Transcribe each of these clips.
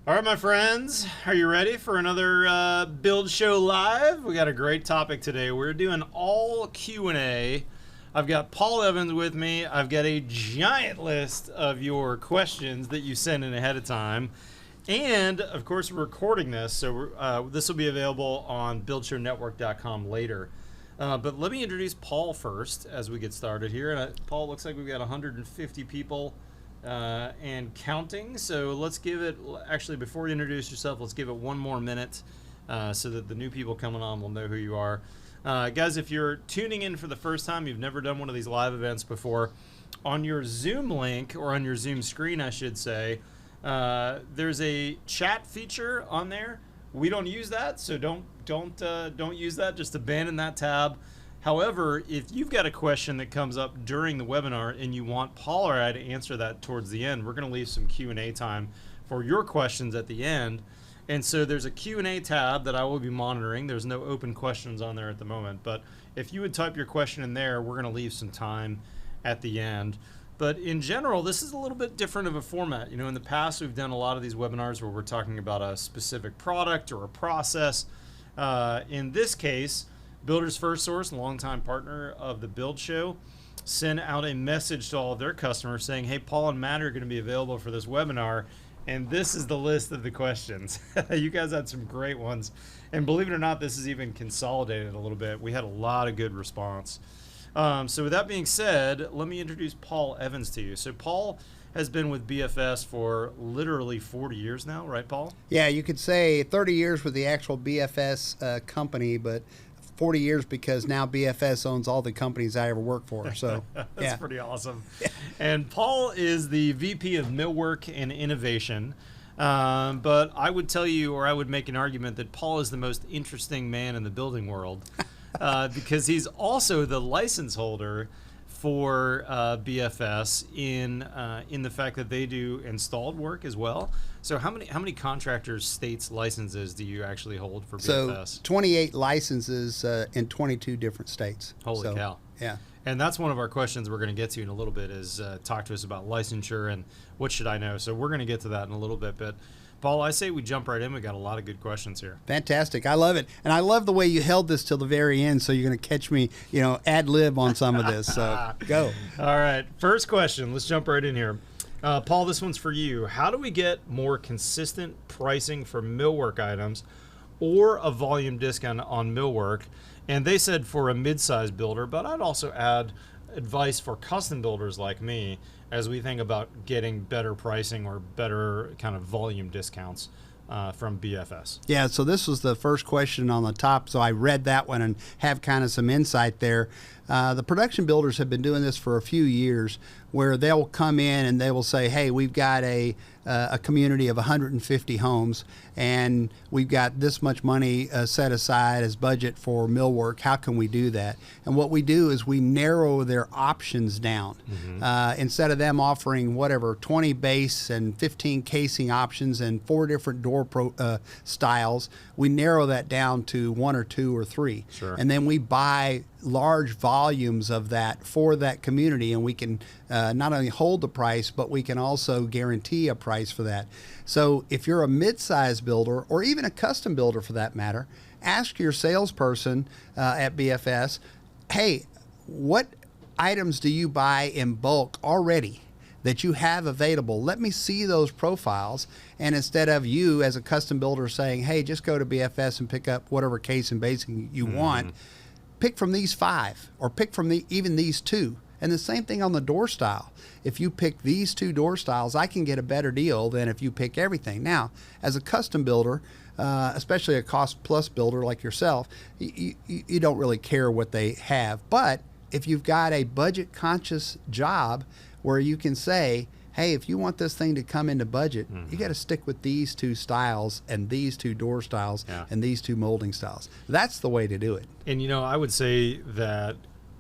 All right, my friends, are you ready for another Build Show Live? We got a great topic today. We're doing all Q&A. I've got Paul Evans with me. I've got a giant list of your questions that you sent in ahead of time. And, of course, we're recording this, so this will be available on buildshownetwork.com later. But let me introduce Paul first as we get started here. And Paul, looks like we've got 150 people and counting. So let's give it, actually, before you introduce yourself, let's give it one more minute so that the new people coming on will know who you are. Guys, if you're tuning in for the first time, you've never done one of these live events before, on your Zoom link, or on your Zoom screen, I should say, there's a chat feature on there. We don't use that, so don't use that. Just abandon that tab. However, if you've got a question that comes up during the webinar and you want Paul or I to answer that towards the end, we're going to leave some Q&A time for your questions at the end. And so there's a Q&A tab that I will be monitoring. There's no open questions on there at the moment, but if you would type your question in there, we're going to leave some time at the end. But in general, this is a little bit different of a format. You know, in the past, we've done a lot of these webinars where we're talking about a specific product or a process. In this case, Builders FirstSource, longtime partner of the Build Show, sent out a message to all of their customers saying, hey, Paul and Matt are going to be available for this webinar, and this is the list of the questions. You guys had some great ones. And believe it or not, this is even consolidated a little bit. We had a lot of good response. So with that being said, let me introduce Paul Evans to you. So Paul has been with BFS for literally 40 years now, right, Paul? Yeah, you could say 30 years with the actual BFS company, but 40 years because now BFS owns all the companies I ever worked for. So that's pretty awesome. And Paul is the VP of Millwork and Innovation. But I would tell you, or I would make an argument that Paul is the most interesting man in the building world because he's also the license holder for BFS in the fact that they do installed work as well. So how many contractors states licenses do you actually hold for BFS? So 28 licenses in 22 different states. Holy cow. Yeah. And that's one of our questions we're going to get to in a little bit is talk to us about licensure and what should I know. So we're going to get to that in a little bit. But Paul, I say we jump right in. We got a lot of good questions here. Fantastic. I love it. And I love the way you held this till the very end. So you're going to catch me, ad lib on some of this. So go. All right. First question. Let's jump right in here. Paul, this one's for you. How do we get more consistent pricing for millwork items or a volume discount on millwork? And they said for a mid-sized builder, but I'd also add advice for custom builders like me as we think about getting better pricing or better kind of volume discounts from BFS. Yeah, so this was the first question on the top, so I read that one and have kind of some insight there. The production builders have been doing this for a few years where they'll come in and they will say, hey, we've got a community of 150 homes and we've got this much money set aside as budget for millwork. How can we do that? And what we do is we narrow their options down. Instead of them offering 20 base and 15 casing options and 4 different door styles, we narrow that down to 1 or 2 or 3. Sure. And then we buy large volumes of that for that community, and we can not only hold the price, but we can also guarantee a price for that. So if you're a mid-sized builder, or even a custom builder for that matter, ask your salesperson at BFS, hey, what items do you buy in bulk already that you have available? Let me see those profiles. And instead of you as a custom builder saying, hey, just go to BFS and pick up whatever case and basing you want, pick from these 5 or pick from even these 2. And the same thing on the door style. If you pick these 2 door styles, I can get a better deal than if you pick everything. Now, as a custom builder, especially a cost plus builder like yourself, you don't really care what they have. But if you've got a budget conscious job where you can say, hey, if you want this thing to come into budget, you got to stick with these 2 styles and these 2 door styles and these 2 molding styles. That's the way to do it. And I would say that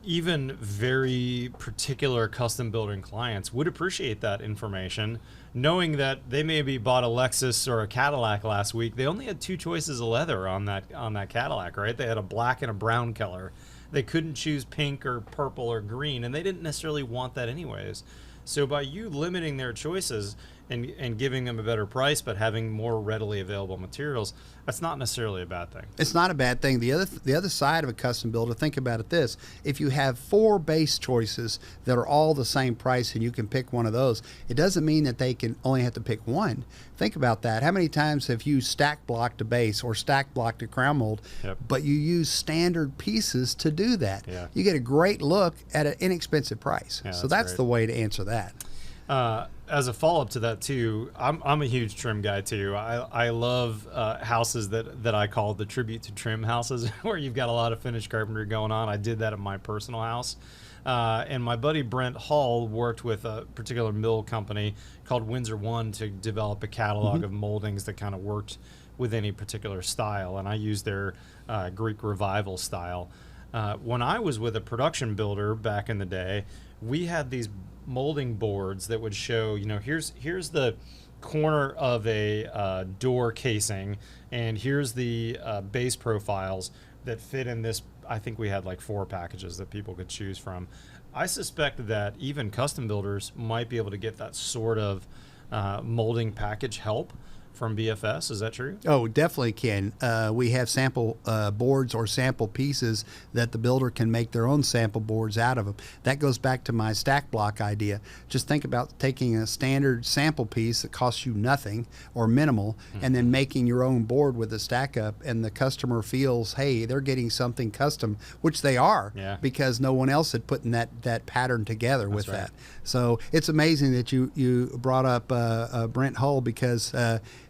even very particular custom building clients would appreciate that information, knowing that they maybe bought a Lexus or a Cadillac last week. They only had 2 choices of leather on that Cadillac, right? They had a black and a brown color. They couldn't choose pink or purple or green, and they didn't necessarily want that anyways. So by you limiting their choices and giving them a better price, but having more readily available materials, that's not necessarily a bad thing. It's not a bad thing. The other side of a custom builder, think about it this: if you have 4 base choices that are all the same price and you can pick one of those, it doesn't mean that they can only have to pick one. Think about that. How many times have you stack blocked a base or stack blocked a crown mold, but you use standard pieces to do that? Yeah. You get a great look at an inexpensive price. Yeah, so that's great. the way to answer that. As a follow-up to that too, I'm a huge trim guy too. I love houses that I call the tribute to trim houses, where you've got a lot of finished carpentry going on. I did that at my personal house. And my buddy Brent Hall worked with a particular mill company called Windsor One to develop a catalog of moldings that kind of worked with any particular style. And I used their Greek Revival style. When I was with a production builder back in the day, we had these molding boards that would show, here's the corner of a door casing, and here's the base profiles that fit in this. I think we had like 4 packages that people could choose from. I suspect that even custom builders might be able to get that sort of molding package help from BFS. Is that true? Oh, definitely can. We have sample boards or sample pieces that the builder can make their own sample boards out of them. That goes back to my stack block idea. Just think about taking a standard sample piece that costs you nothing or minimal, and then making your own board with a stack up, and the customer feels, hey, they're getting something custom, which they are, because no one else had put in that pattern together with that. So it's amazing that you brought up Brent Hull, because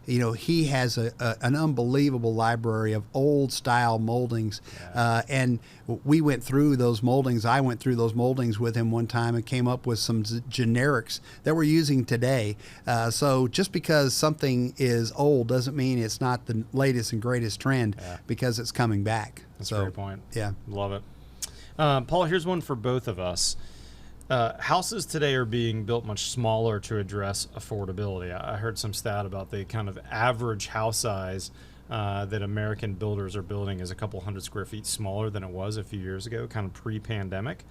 he has an unbelievable library of old style moldings, and we went through those moldings. I went through those moldings with him one time and came up with some generics that we're using today. So just because something is old doesn't mean it's not the latest and greatest trend, because it's coming back. That's a great point. Yeah. Love it. Paul, here's one for both of us. Houses today are being built much smaller to address affordability. I heard some stat about the kind of average house size that American builders are building is a couple hundred square feet smaller than it was a few years ago, kind of pre-pandemic.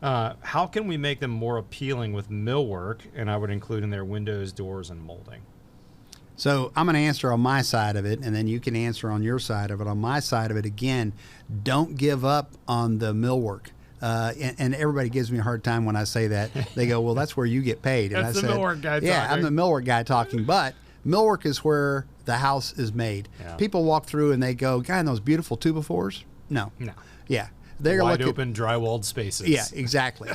How can we make them more appealing with millwork? And I would include in there windows, doors, and molding. So I'm going to answer on my side of it, and then you can answer on your side of it. On my side of it, again, don't give up on the millwork. And everybody gives me a hard time when I say that. They go, well, that's where you get paid. And that's I the said, millwork guy talking. Yeah, I'm the millwork guy talking. But millwork is where the house is made. Yeah. People walk through and they go, God, and those beautiful 2x4s? No. Yeah. They're wide open, drywalled spaces. Yeah, exactly.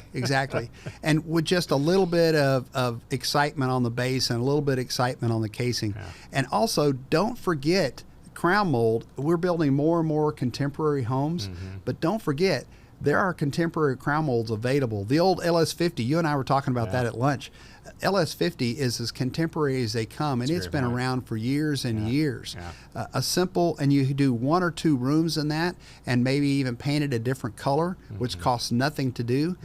And with just a little bit of excitement on the base and a little bit of excitement on the casing. Yeah. And also, don't forget crown mold. We're building more and more contemporary homes, but don't forget, there are contemporary crown molds available. The old LS50, you and I were talking about that at lunch. LS50 is as contemporary as they come, and it's been around for years and years. A simple, and you do 1 or 2 rooms in that, and maybe even paint it a different color, which costs nothing to do.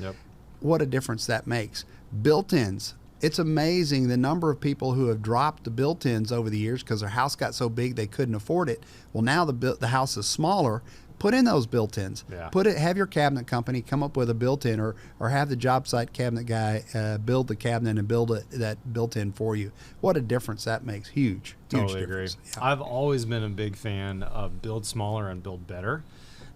What a difference that makes. Built-ins. It's amazing the number of people who have dropped the built-ins over the years because their house got so big they couldn't afford it. Well, now the house is smaller. Put in those built-ins. Have your cabinet company come up with a built-in, or have the job site cabinet guy build the cabinet and build that built-in for you. What a difference that makes. Huge Totally difference. Agree. I've always been a big fan of build smaller and build better.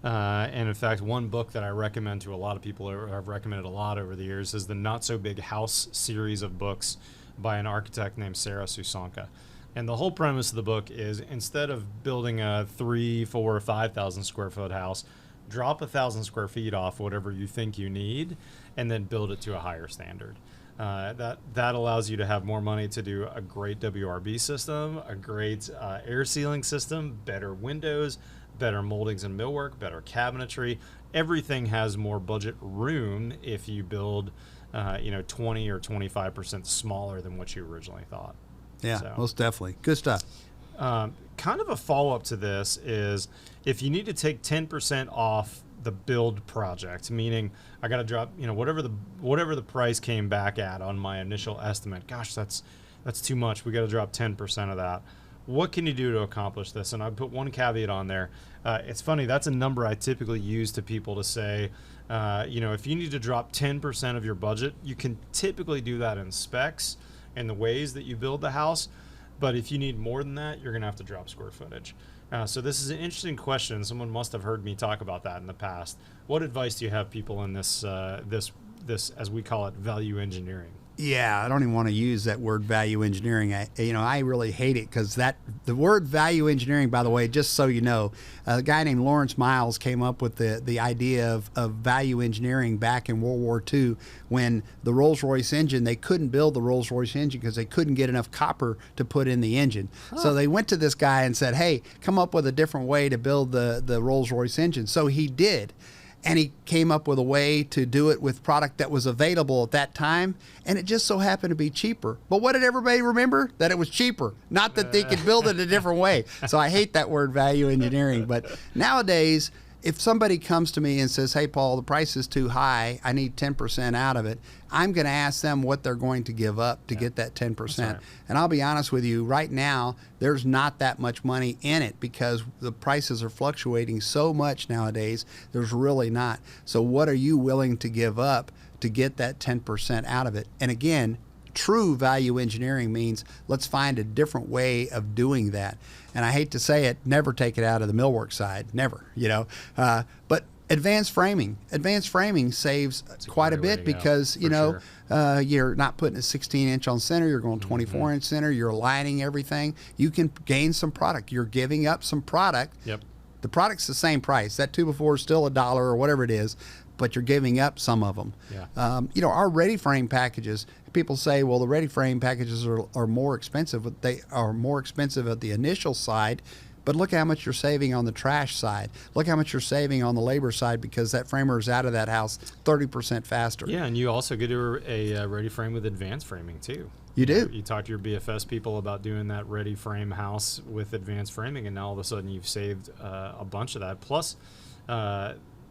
And in fact, one book that I recommend to a lot of people, or I've recommended a lot over the years, is the Not So Big House series of books by an architect named Sarah Susanka. And the whole premise of the book is, instead of building a 3, 4, or 5,000 square foot house, drop 1,000 square feet off whatever you think you need, and then build it to a higher standard. That allows you to have more money to do a great WRB system, a great air sealing system, better windows, better moldings and millwork, better cabinetry. Everything has more budget room if you build 20 or 25% smaller than what you originally thought. Yeah, so, most definitely. Good stuff. Kind of a follow-up to this is, if you need to take 10% off the build project, meaning I got to drop, whatever the price came back at on my initial estimate. Gosh, that's too much. We got to drop 10% of that. What can you do to accomplish this? And I put one caveat on there. It's funny, that's a number I typically use to people to say, if you need to drop 10% of your budget, you can typically do that in specs and the ways that you build the house. But if you need more than that, you're going to have to drop square footage. So this is an interesting question. Someone must have heard me talk about that in the past. What advice do you have people in this, this as we call it, value engineering? Yeah, I don't even want to use that word value engineering. I really hate it because the word value engineering, by the way, just so you know, a guy named Lawrence Miles came up with the idea of value engineering back in World War II when the Rolls-Royce engine, they couldn't build the Rolls-Royce engine because they couldn't get enough copper to put in the engine. So they went to this guy and said, hey, come up with a different way to build the Rolls-Royce engine. So he did. And he came up with a way to do it with product that was available at that time, and it just so happened to be cheaper. But what did everybody remember? That it was cheaper, not that they could build it a different way. So I hate that word value engineering. But nowadays, if somebody comes to me and says, hey, Paul, the price is too high, I need 10% out of it, I'm going to ask them what they're going to give up to get that 10%. Right. And I'll be honest with you, right now, there's not that much money in it because the prices are fluctuating so much nowadays, there's really not. So what are you willing to give up to get that 10% out of it? And again, true value engineering means let's find a different way of doing that. And I hate to say it, never take it out of the millwork side, never, but advanced framing saves quite a bit because, you're not putting a 16-inch on center, you're going 24-inch center, you're aligning everything. You can gain some product. You're giving up some product. Yep. The product's the same price. That 2x4 is still $1 or whatever it is, but you're giving up some of them. Yeah. Our ready frame packages, people say, well, the ready frame packages are more expensive, but they are more expensive at the initial side. But look how much you're saving on the trash side. Look how much you're saving on the labor side because that framer is out of that house 30% faster. Yeah, and you also get a ready frame with advanced framing too. You do. You talk to your BFS people about doing that ready frame house with advanced framing, and now all of a sudden you've saved a bunch of that. Plus,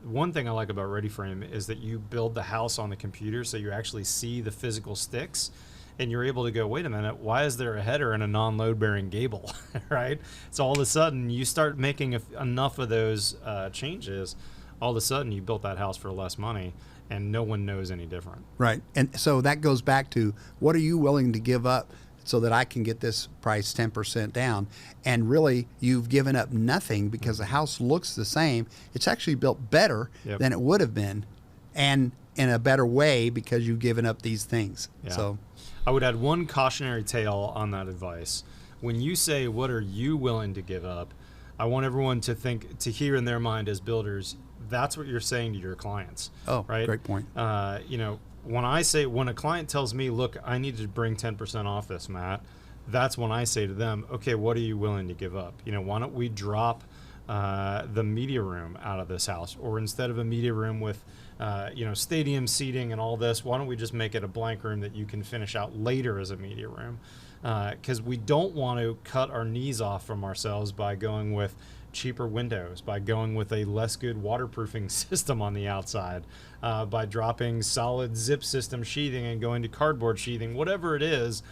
one thing I like about ready frame is that you build the house on the computer so you actually see the physical sticks. And you're able to go, wait a minute, why is there a header and a non-load bearing gable, right? So all of a sudden you start making enough of those changes, all of a sudden you built that house for less money and no one knows any different. Right, and so that goes back to what are you willing to give up so that I can get this price 10% down? And really you've given up nothing because the house looks the same. It's actually built better than it would have been and in a better way because you've given up these things. Yeah. So I would add one cautionary tale on that advice. When you say, what are you willing to give up? I want everyone to hear in their mind as builders, that's what you're saying to your clients. Oh, right? Great point. When a client tells me, look, I need to bring 10% off this, Matt, that's when I say to them, okay, what are you willing to give up? Why don't we drop the media room out of this house? Or instead of a media room with stadium seating and all this, why don't we just make it a blank room that you can finish out later as a media room? Because we don't want to cut our knees off from ourselves by going with cheaper windows, by going with a less good waterproofing system on the outside, by dropping solid zip system sheathing and going to cardboard sheathing, whatever it is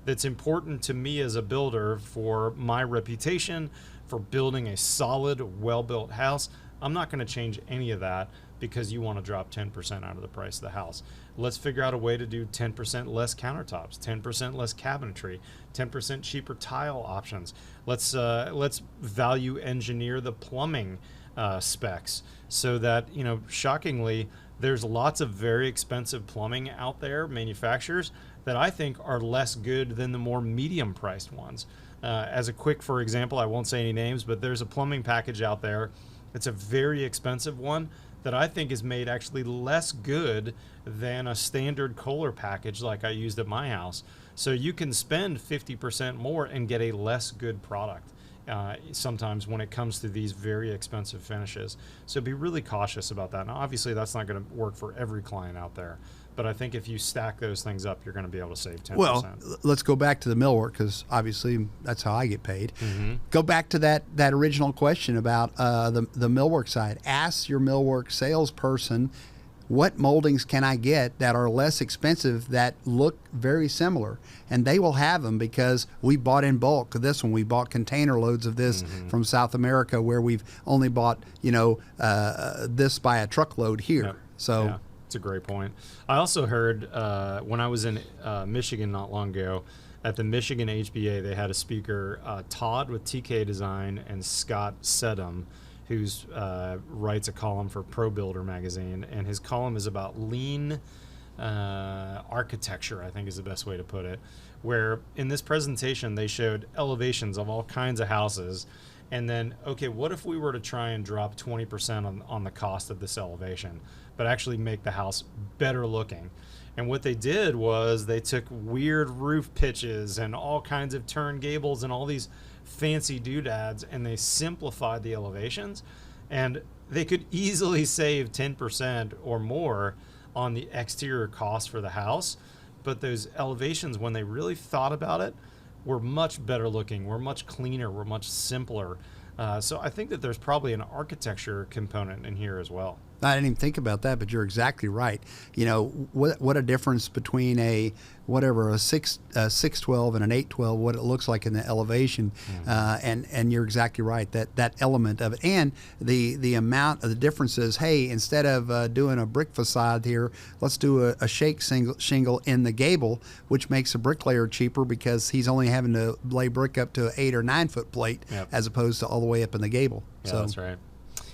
that's important to me as a builder for my reputation, for building a solid, well-built house. I'm not going to change any of that because you want to drop 10% out of the price of the house. Let's figure out a way to do 10% less countertops, 10% less cabinetry, 10% cheaper tile options. Let's value engineer the plumbing specs so that, shockingly, there's lots of very expensive plumbing out there, manufacturers, that I think are less good than the more medium priced ones. As a quick, for example, I won't say any names, but there's a plumbing package out there. It's a very expensive one that I think is made actually less good than a standard Kohler package like I used at my house. So you can spend 50% more and get a less good product sometimes when it comes to these very expensive finishes. So be really cautious about that. Now, obviously, that's not going to work for every client out there. But I think if you stack those things up, you're going to be able to save 10%. Well, let's go back to the millwork because obviously that's how I get paid. Mm-hmm. Go back to that original question about the millwork side. Ask your millwork salesperson, what moldings can I get that are less expensive that look very similar? And they will have them because we bought in bulk of this one. We bought container loads of this from South America where we've only bought, this by a truckload here. Yep. So. Yeah. It's a great point. I also heard when I was in Michigan not long ago, at the Michigan HBA, they had a speaker, Todd with TK Design and Scott Sedum, who's writes a column for Pro Builder magazine, and his column is about lean architecture, I think is the best way to put it, where in this presentation they showed elevations of all kinds of houses, and then, okay, what if we were to try and drop 20% on the cost of this elevation, but actually make the house better looking? And what they did was they took weird roof pitches and all kinds of turn gables and all these fancy doodads, and they simplified the elevations, and they could easily save 10% or more on the exterior cost for the house. But those elevations, when they really thought about it, were much better looking, were much cleaner, were much simpler. So I think that there's probably an architecture component in here as well. I didn't even think about that, but you're exactly right. You know, what a difference between a 612 and an 812, what it looks like in the elevation, and you're exactly right, that element of it, and the amount of the differences. Hey, instead of doing a brick facade here, let's do a shake shingle in the gable, which makes a bricklayer cheaper because he's only having to lay brick up to an 8 or 9 foot plate, as opposed to all the way up in the gable. Yeah, so that's right.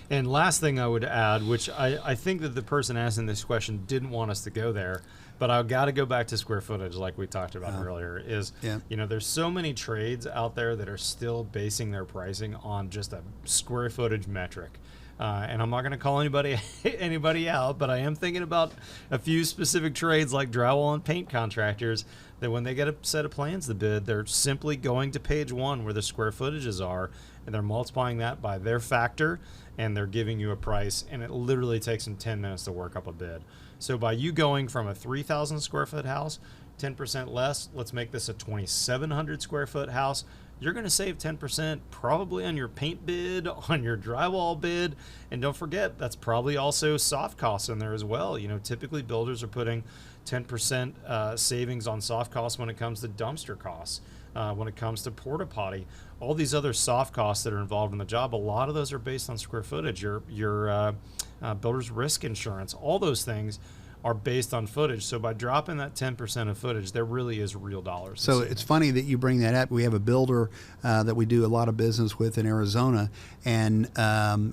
And last thing I would add, which I think that the person asking this question didn't want us to go there, but I've got to go back to square footage like we talked about earlier, is, you know, there's so many trades out there that are still basing their pricing on just a square footage metric. And I'm not going to call anybody out, but I am thinking about a few specific trades like drywall and paint contractors that when they get a set of plans to bid, they're simply going to page 1 where the square footages are, and they're multiplying that by their factor, and they're giving you a price, and it literally takes them 10 minutes to work up a bid. So by you going from a 3,000 square foot house, 10% less, let's make this a 2,700 square foot house, you're going to save 10% probably on your paint bid, on your drywall bid, and don't forget, that's probably also soft costs in there as well. You know, typically builders are putting 10% savings on soft costs when it comes to dumpster costs, when it comes to porta potty, all these other soft costs that are involved in the job. A lot of those are based on square footage. Your builder's risk insurance, all those things are based on footage. So by dropping that 10% of footage, there really is real dollars. So it's funny that you bring that up. We have a builder that we do a lot of business with in Arizona, and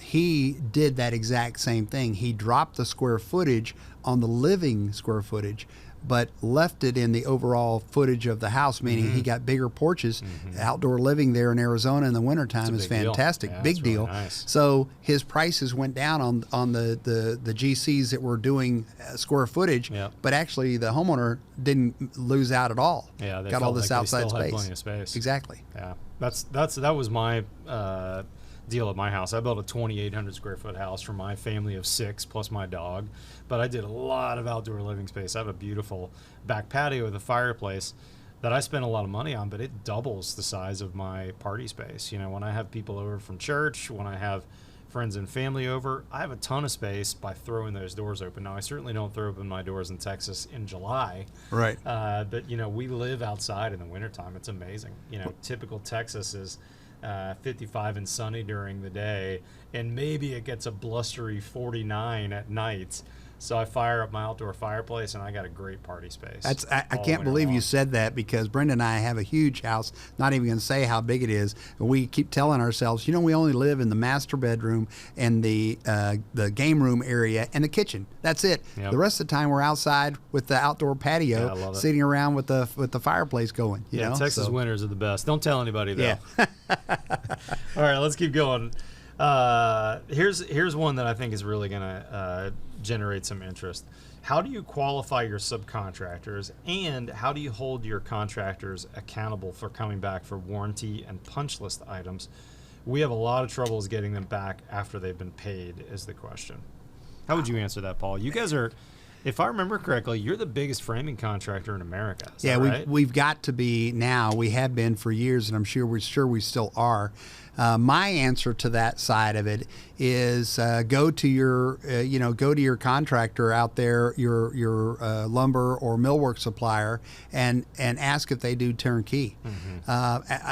he did that exact same thing. He dropped the square footage on the living square footage, but left it in the overall footage of the house, meaning he got bigger porches. Outdoor living there in Arizona in the wintertime is fantastic. Big deal. Really nice. So his prices went down on the GCs that were doing square footage, but actually the homeowner didn't lose out at all. Yeah, they got all this like outside space. Plenty of space. Exactly. Yeah, that was my deal at my house. I built a 2,800 square foot house for my family of 6 plus my dog, but I did a lot of outdoor living space. I have a beautiful back patio with a fireplace that I spent a lot of money on, but it doubles the size of my party space. You know, when I have people over from church, when I have friends and family over, I have a ton of space by throwing those doors open. Now, I certainly don't throw open my doors in Texas in July. Right. But, you know, we live outside in the wintertime. It's amazing. You know, typical Texas is 55 and sunny during the day, and maybe it gets a blustery 49 at night. So I fire up my outdoor fireplace, and I got a great party space. I can't believe you said that, because Brenda and I have a huge house. Not even going to say how big it is. We keep telling ourselves, you know, we only live in the master bedroom and the game room area and the kitchen. That's it. Yep. The rest of the time we're outside with the outdoor patio, sitting around with the fireplace going. You know? Texas winters are the best. Don't tell anybody though. Yeah. All right, let's keep going. Here's one that I think is really going to generate some interest. How do you qualify your subcontractors, and how do you hold your contractors accountable for coming back for warranty and punch list items? We have a lot of troubles getting them back after they've been paid, is the question. How would you answer that, Paul? You guys are, if I remember correctly, you're the biggest framing contractor in America. Is that right? We've got to be now. We have been for years, and I'm sure we still are. My answer to that side of it is go to your contractor out there, your lumber or millwork supplier, and ask if they do turnkey.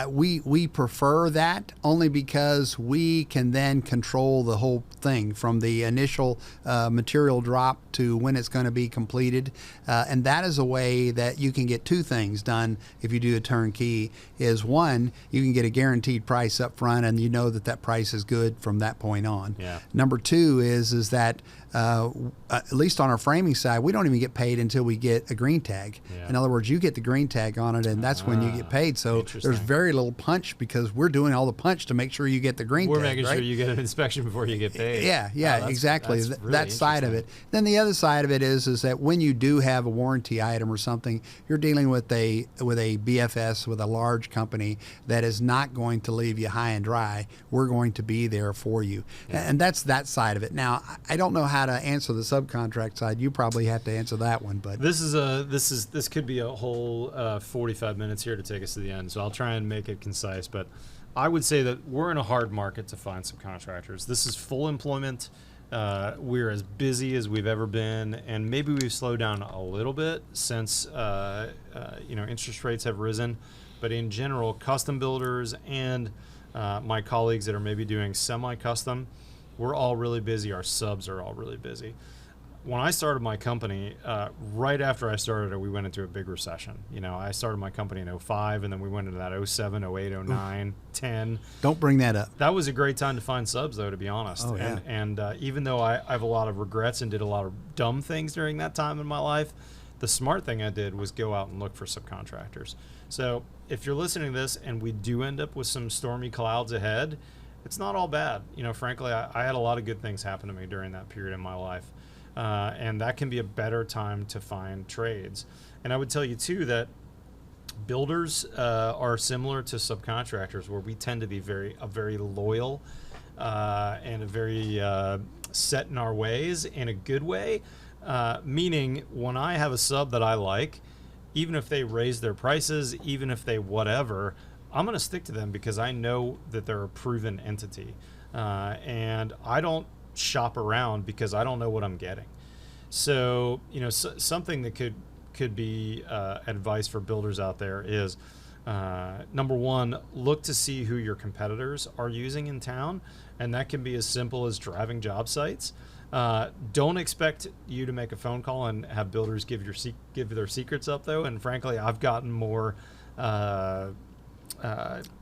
We prefer that only because we can then control the whole thing from the initial material drop to when it's going going to be completed. And that is a way that you can get two things done if you do a turnkey. Is one, you can get a guaranteed price up front, and you know that that price is good from that point on. Yeah. Number two is that at least on our framing side, we don't even get paid until we get a green tag. Yeah. In other words, you get the green tag on it, and that's when you get paid. So there's very little punch because we're doing all the punch to make sure you get the green tag. We're making right? sure you get an inspection before you get paid. Yeah, exactly. That's really that side of it. Then the other side of it is that when you do have a warranty item or something, you're dealing with a BFS, with a large company that is not going to leave you high and dry. We're going to be there for you, and that's that side of it. Now, I don't know how to answer the subcontract side. You probably have to answer that one. But this could be a whole 45 minutes here to take us to the end. So I'll try and make it concise. But I would say that we're in a hard market to find subcontractors. This is full employment. We're as busy as we've ever been, and maybe we've slowed down a little bit since interest rates have risen. But in general, custom builders and my colleagues that are maybe doing semi-custom, we're all really busy. Our subs are all really busy. When I started my company, right after I started it, we went into a big recession. I started my company in 2005, and then we went into that 2007, 2008, 2009, 10. Don't bring that up. That was a great time to find subs, though, to be honest. Oh, yeah. And even though I have a lot of regrets and did a lot of dumb things during that time in my life, the smart thing I did was go out and look for subcontractors. So if you're listening to this and we do end up with some stormy clouds ahead, it's not all bad. Frankly, I had a lot of good things happen to me during that period in my life. And that can be a better time to find trades. And I would tell you, too, that builders are similar to subcontractors, where we tend to be very loyal and a very set in our ways in a good way. Meaning, when I have a sub that I like, even if they raise their prices, even if they whatever, I'm going to stick to them because I know that they're a proven entity. And I don't shop around because I don't know what I'm getting. So, something that could be advice for builders out there is, number one, look to see who your competitors are using in town. And that can be as simple as driving job sites. Don't expect you to make a phone call and have builders give their secrets up, though. And frankly, I've gotten more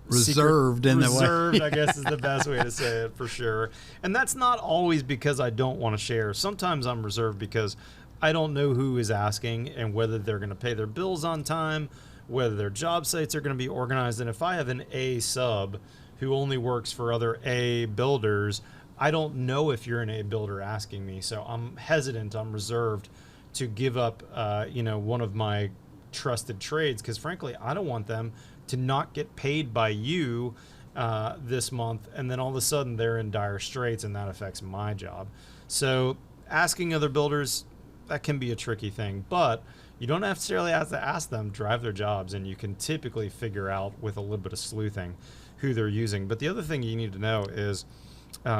reserved, I guess is the best way to say it, for sure. And that's not always because I don't want to share. Sometimes I'm reserved because I don't know who is asking and whether they're going to pay their bills on time, whether their job sites are going to be organized. And if I have an A sub who only works for other A builders, I don't know if you're an A builder asking me. So I'm hesitant, I'm reserved to give up one of my trusted trades, because frankly, I don't want them to not get paid by you this month, and then all of a sudden they're in dire straits, and that affects my job. So asking other builders, that can be a tricky thing, but you don't necessarily have to ask them, drive their jobs, and you can typically figure out with a little bit of sleuthing who they're using. But the other thing you need to know is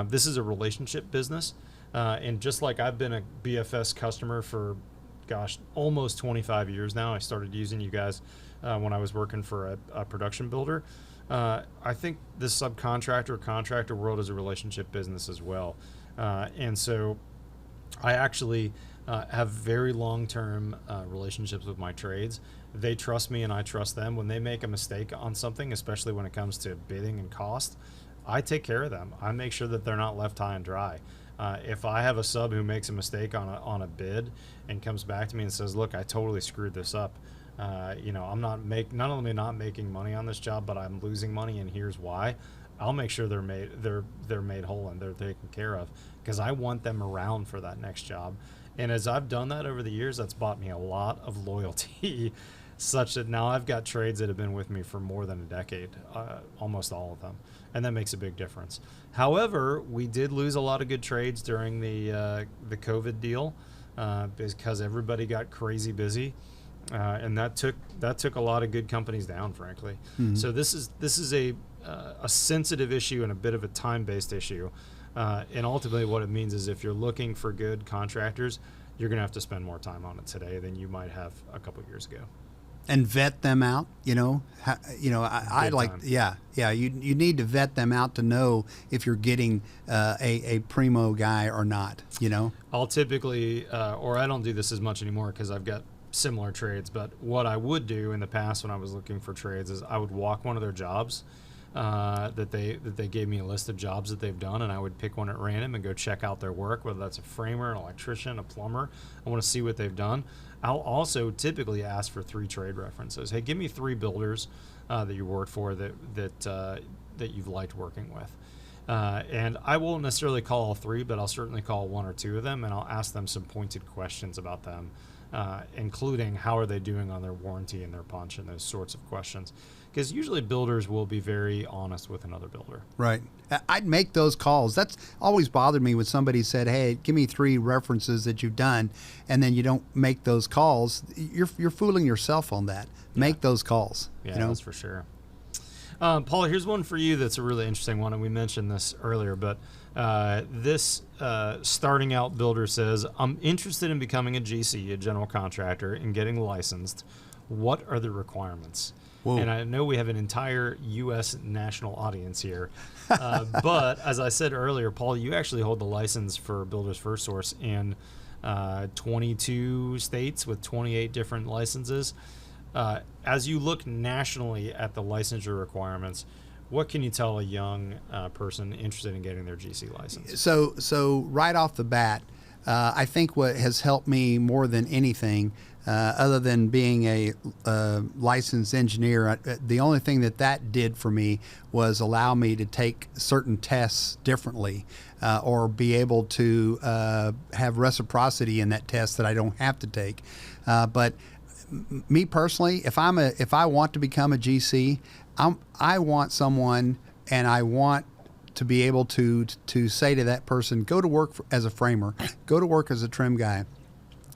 this is a relationship business, and just like I've been a BFS customer for almost 25 years now. I started using you guys when I was working for a production builder. I think this contractor world is a relationship business as well. And so I actually have very long-term relationships with my trades. They trust me and I trust them. When they make a mistake on something, especially when it comes to bidding and cost, I take care of them. I make sure that they're not left high and dry. If I have a sub who makes a mistake on a bid and comes back to me and says, "Look, I totally screwed this up. I'm not only not making money on this job, but I'm losing money, and here's why." I'll make sure they're made whole and they're taken care of, because I want them around for that next job. And as I've done that over the years, that's bought me a lot of loyalty, such that now I've got trades that have been with me for more than a decade, almost all of them, and that makes a big difference. However, we did lose a lot of good trades during the COVID deal because everybody got crazy busy, and that took a lot of good companies down, frankly. Mm-hmm. So this is a sensitive issue and a bit of a time-based issue, and ultimately what it means is if you're looking for good contractors, you're going to have to spend more time on it today than you might have a couple years ago. And vet them out, I like, time. you need to vet them out to know if you're getting a primo guy or not, I'll typically, or I don't do this as much anymore because I've got similar trades, but what I would do in the past when I was looking for trades is I would walk one of their jobs that they gave me a list of jobs that they've done, and I would pick one at random and go check out their work, whether that's a framer, an electrician, a plumber. I want to see what they've done. I'll also typically ask for 3 trade references. Hey, give me 3 builders that you worked for that you've liked working with. And I won't necessarily call all 3, but I'll certainly call 1 or 2 of them, and I'll ask them some pointed questions about them, including how are they doing on their warranty and their punch and those sorts of questions. Because usually builders will be very honest with another builder. Right. I'd make those calls. That's always bothered me when somebody said, hey, give me 3 references that you've done, and then you don't make those calls. You're fooling yourself on that. Make those calls. Yeah, that's for sure. Paul, here's one for you that's a really interesting one, and we mentioned this earlier, but this starting out builder says, I'm interested in becoming a GC, a general contractor, and getting licensed. What are the requirements? Whoa. And I know we have an entire U.S. national audience here, but as I said earlier, Paul, you actually hold the license for Builders FirstSource in 22 states with 28 different licenses. As you look nationally at the licensure requirements, what can you tell a young person interested in getting their GC license? So right off the bat, I think what has helped me more than anything, other than being a licensed engineer, the only thing that did for me was allow me to take certain tests differently, or be able to have reciprocity in that test that I don't have to take. But me personally, if I want to become a GC, I want someone, and I want to be able to say to that person, go to work as a framer, go to work as a trim guy,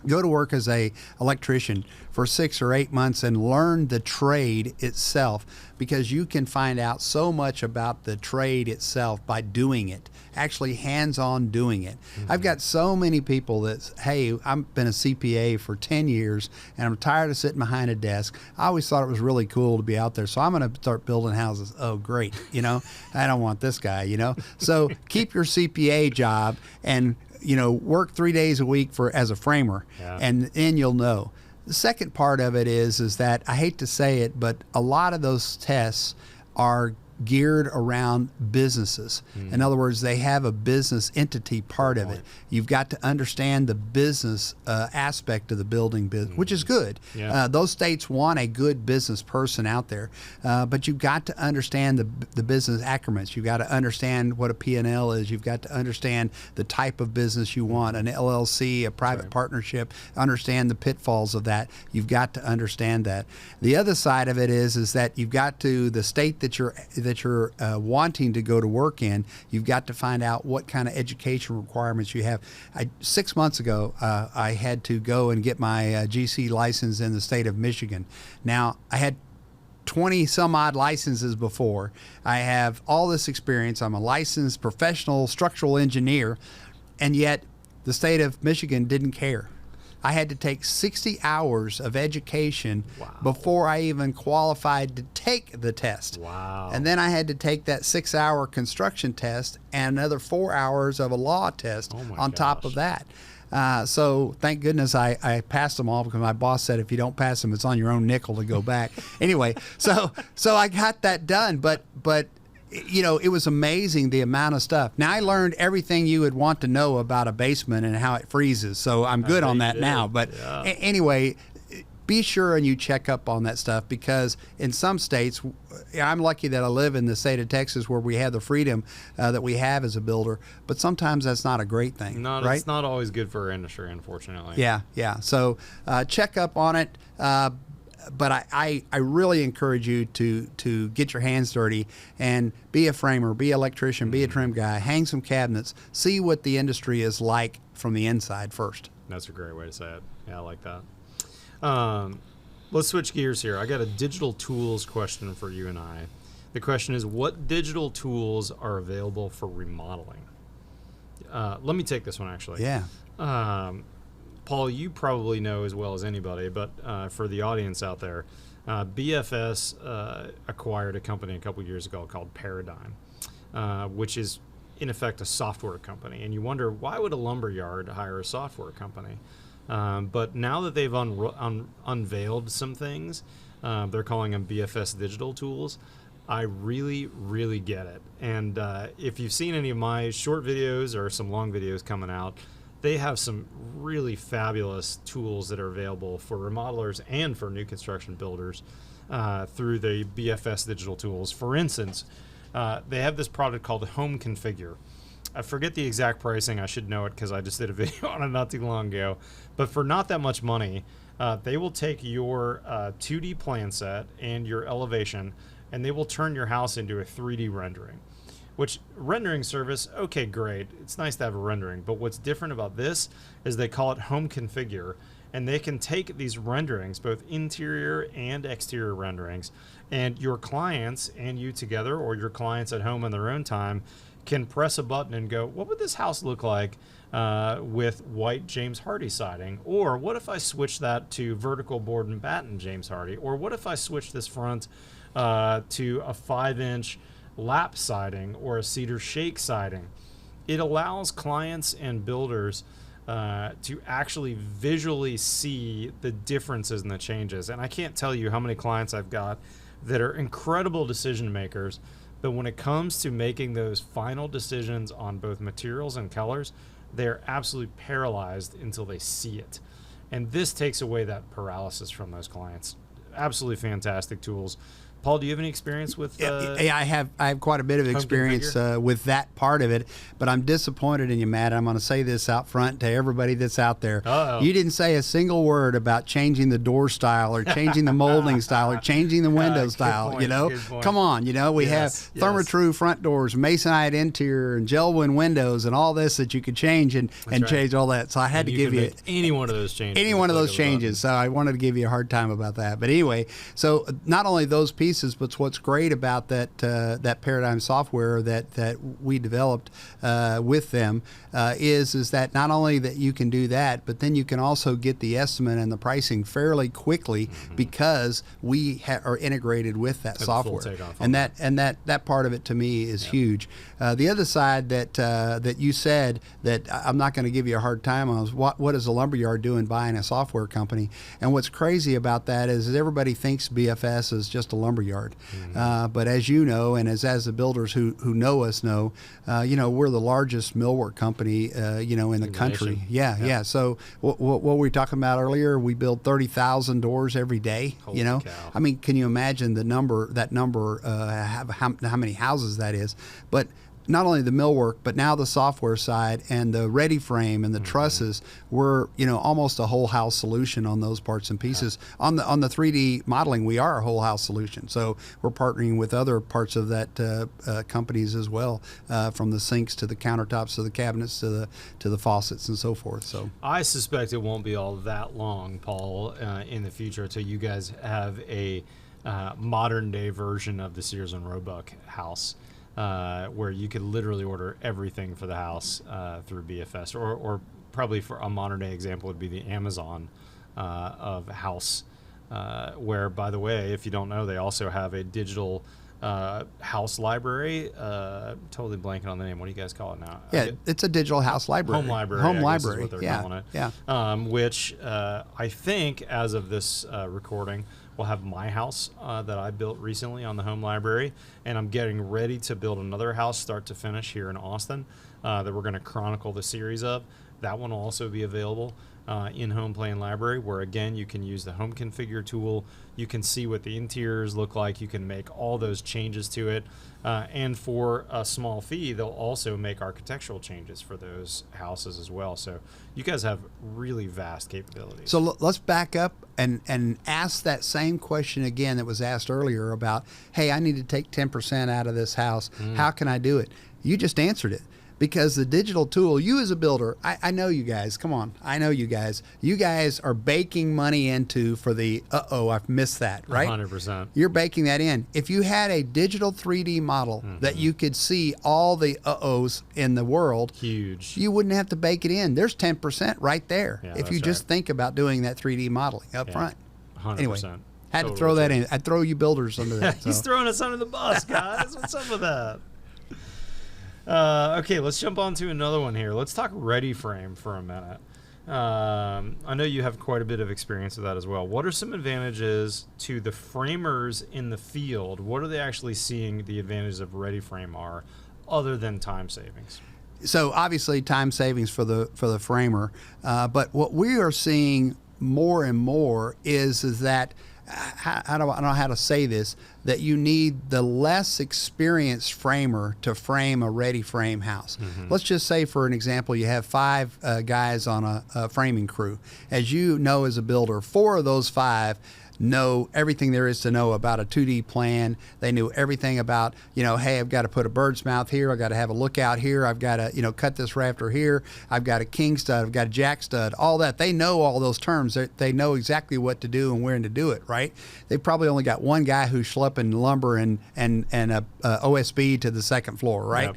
go to work as a electrician for 6 or 8 months and learn the trade itself, because you can find out so much about the trade itself by doing it, actually hands-on doing it. Mm-hmm. I've got so many people that, hey, I've been a CPA for 10 years and I'm tired of sitting behind a desk. I always thought it was really cool to be out there, so I'm going to start building houses. Oh, great. I don't want this guy, So keep your CPA job and work 3 days a week as a framer, and then you'll know. The second part of it is that, I hate to say it, but a lot of those tests are geared around businesses. In other words, they have a business entity part of it. You've got to understand the business aspect of the building business, which is good. Yeah. Those states want a good business person out there, but you've got to understand the business accoutrements. You've got to understand what a P&L is. You've got to understand the type of business you want, an LLC, a private partnership, understand the pitfalls of that. You've got to understand that. The other side of it is that you've got to, the state that you're wanting to go to work in, you've got to find out what kind of education requirements you have. 6 months ago, I had to go and get my GC license in the state of Michigan. Now, I had 20 some odd licenses before. I have all this experience. I'm a licensed professional structural engineer, and yet the state of Michigan didn't care. I had to take 60 hours of education before I even qualified to take the test. Wow. And then I had to take that 6-hour construction test and another 4 hours of a law test on top of that. So thank goodness I passed them all, because my boss said if you don't pass them, it's on your own nickel to go back. Anyway, so I got that done, but it was amazing the amount of stuff. Now, I learned everything you would want to know about a basement and how it freezes, so I'm good on that now. But anyway, be sure and you check up on that stuff, because in some states, I'm lucky that I live in the state of Texas where we have the freedom that we have as a builder, but sometimes that's not a great thing. Right? It's not always good for our industry, unfortunately. Yeah. So check up on it. But I really encourage you to get your hands dirty and be a framer, be an electrician, be a trim guy, hang some cabinets, see what the industry is like from the inside first. That's a great way to say it. Yeah, I like that. Let's switch gears here. I got a digital tools question for you and I. The question is, what digital tools are available for remodeling? Let me take this one, actually. Yeah. Paul, you probably know as well as anybody, but for the audience out there, BFS acquired a company a couple years ago called Paradigm, which is in effect a software company. And you wonder, why would a lumberyard hire a software company? But now that they've unveiled some things, they're calling them BFS Digital Tools. I really, really get it. And if you've seen any of my short videos or some long videos coming out, they have some really fabulous tools that are available for remodelers and for new construction builders through the BFS Digital Tools. For instance, they have this product called Home Configure. I forget the exact pricing. I should know it because I just did a video on it not too long ago. But for not that much money, they will take your 2D plan set and your elevation, and they will turn your house into a 3D rendering. Which, rendering service, okay, great. It's nice to have a rendering. But what's different about this is they call it Home Configure, and they can take these renderings, both interior and exterior renderings, and your clients and you together, or your clients at home on their own time, can press a button and go, what would this house look like with white James Hardie siding? Or what if I switch that to vertical board and batten James Hardie? Or what if I switch this front to a 5-inch lap siding or a cedar shake siding? It allows clients and builders to actually visually see the differences and the changes. And I can't tell you how many clients I've got that are incredible decision makers, but when it comes to making those final decisions on both materials and colors, they're absolutely paralyzed until they see it. And this takes away that paralysis from those clients. Absolutely fantastic tools. Paul, do you have any experience with? Yeah, I have quite a bit of experience with that part of it, but I'm disappointed in you, Matt. I'm going to say this out front to everybody that's out there. Uh-oh. You didn't say a single word about changing the door style or changing the molding style or changing the window style. Point, you know, come on. You know, we have Therma-Tru front doors, Masonite interior, and Gelwin windows, and all this that you could change and change all that. So I had to give you any one of those changes. Any one of those changes. So I wanted to give you a hard time about that. But anyway, so not only those pieces, but what's great about that Paradigm software that we developed with them is that not only that you can do that, but then you can also get the estimate and the pricing fairly quickly because we are integrated with that software, and that part of it to me is huge. The other side that you said that I'm not going to give you a hard time on is what is a lumberyard doing buying a software company? And what's crazy about that is everybody thinks BFS is just a lumberyard. But as you know, and as the builders who know us know, we're the largest millwork company, in the country. Yeah. So what were we talking about earlier? We build 30,000 doors every day. Holy cow. I mean, can you imagine that number, how many houses that is? But not only the millwork, but now the software side and the ready frame and the trusses, we're almost a whole house solution on those parts and pieces. On the 3D modeling, we are a whole house solution. So we're partnering with other parts of that companies as well, from the sinks to the countertops to the cabinets to the faucets and so forth. So I suspect it won't be all that long, Paul, in the future until you guys have a modern day version of the Sears and Roebuck house. Where you could literally order everything for the house through BFS, or probably for a modern day example would be the Amazon of house, where, by the way, if you don't know, they also have a digital house library. Totally blanking on the name. What do you guys call it now? Yeah, it's a digital house library. Home library. Home I guess library. is what they're calling it. Which I think, as of this recording, will have my house that I built recently on the home library, and I'm getting ready to build another house start to finish here in Austin that we're going to chronicle the series of. That one will also be available in Home Plan Library, where again you can use the Home Configure tool. You can see what the interiors look like. You can make all those changes to it, and for a small fee, they'll also make architectural changes for those houses as well. So you guys have really vast capabilities. So let's back up and ask that same question again that was asked earlier about, hey, I need to take 10% out of this house. How can I do it? You just answered it. because the digital tool, you as a builder, I know you guys, come on, I know you guys are baking money into for the, I've missed that, right? 100%. You're baking that in. If you had a digital 3D model that you could see all the uh-ohs in the world, huge, you wouldn't have to bake it in. There's 10% right there if you just right. think about doing that 3D modeling up front. 100%. Anyway, had to throw that in. I'd throw you builders under that. He's throwing us under the bus, guys. What's up with that? Okay, let's jump on to another one here. Let's talk ReadyFrame for a minute. I know you have quite a bit of experience with that as well. What are some advantages to the framers in the field? What are they actually seeing the advantages of ReadyFrame are, other than time savings? So obviously time savings for the framer, but what we are seeing more and more is that, I don't know how to say this, that you need the less experienced framer to frame a ReadyFrame house. Let's just say, for an example, you have 5 guys on a framing crew. As you know, as a builder, 4 of those 5 know everything there is to know about a 2D plan. They knew everything about, hey, I've got to put a bird's mouth here. I've got to have a lookout here. I've got to, cut this rafter here. I've got a king stud. I've got a jack stud, all that. They know all those terms. They know exactly what to do and when to do it, right? They probably only got one guy who's schlepping lumber and a OSB to the second floor, right? Yep.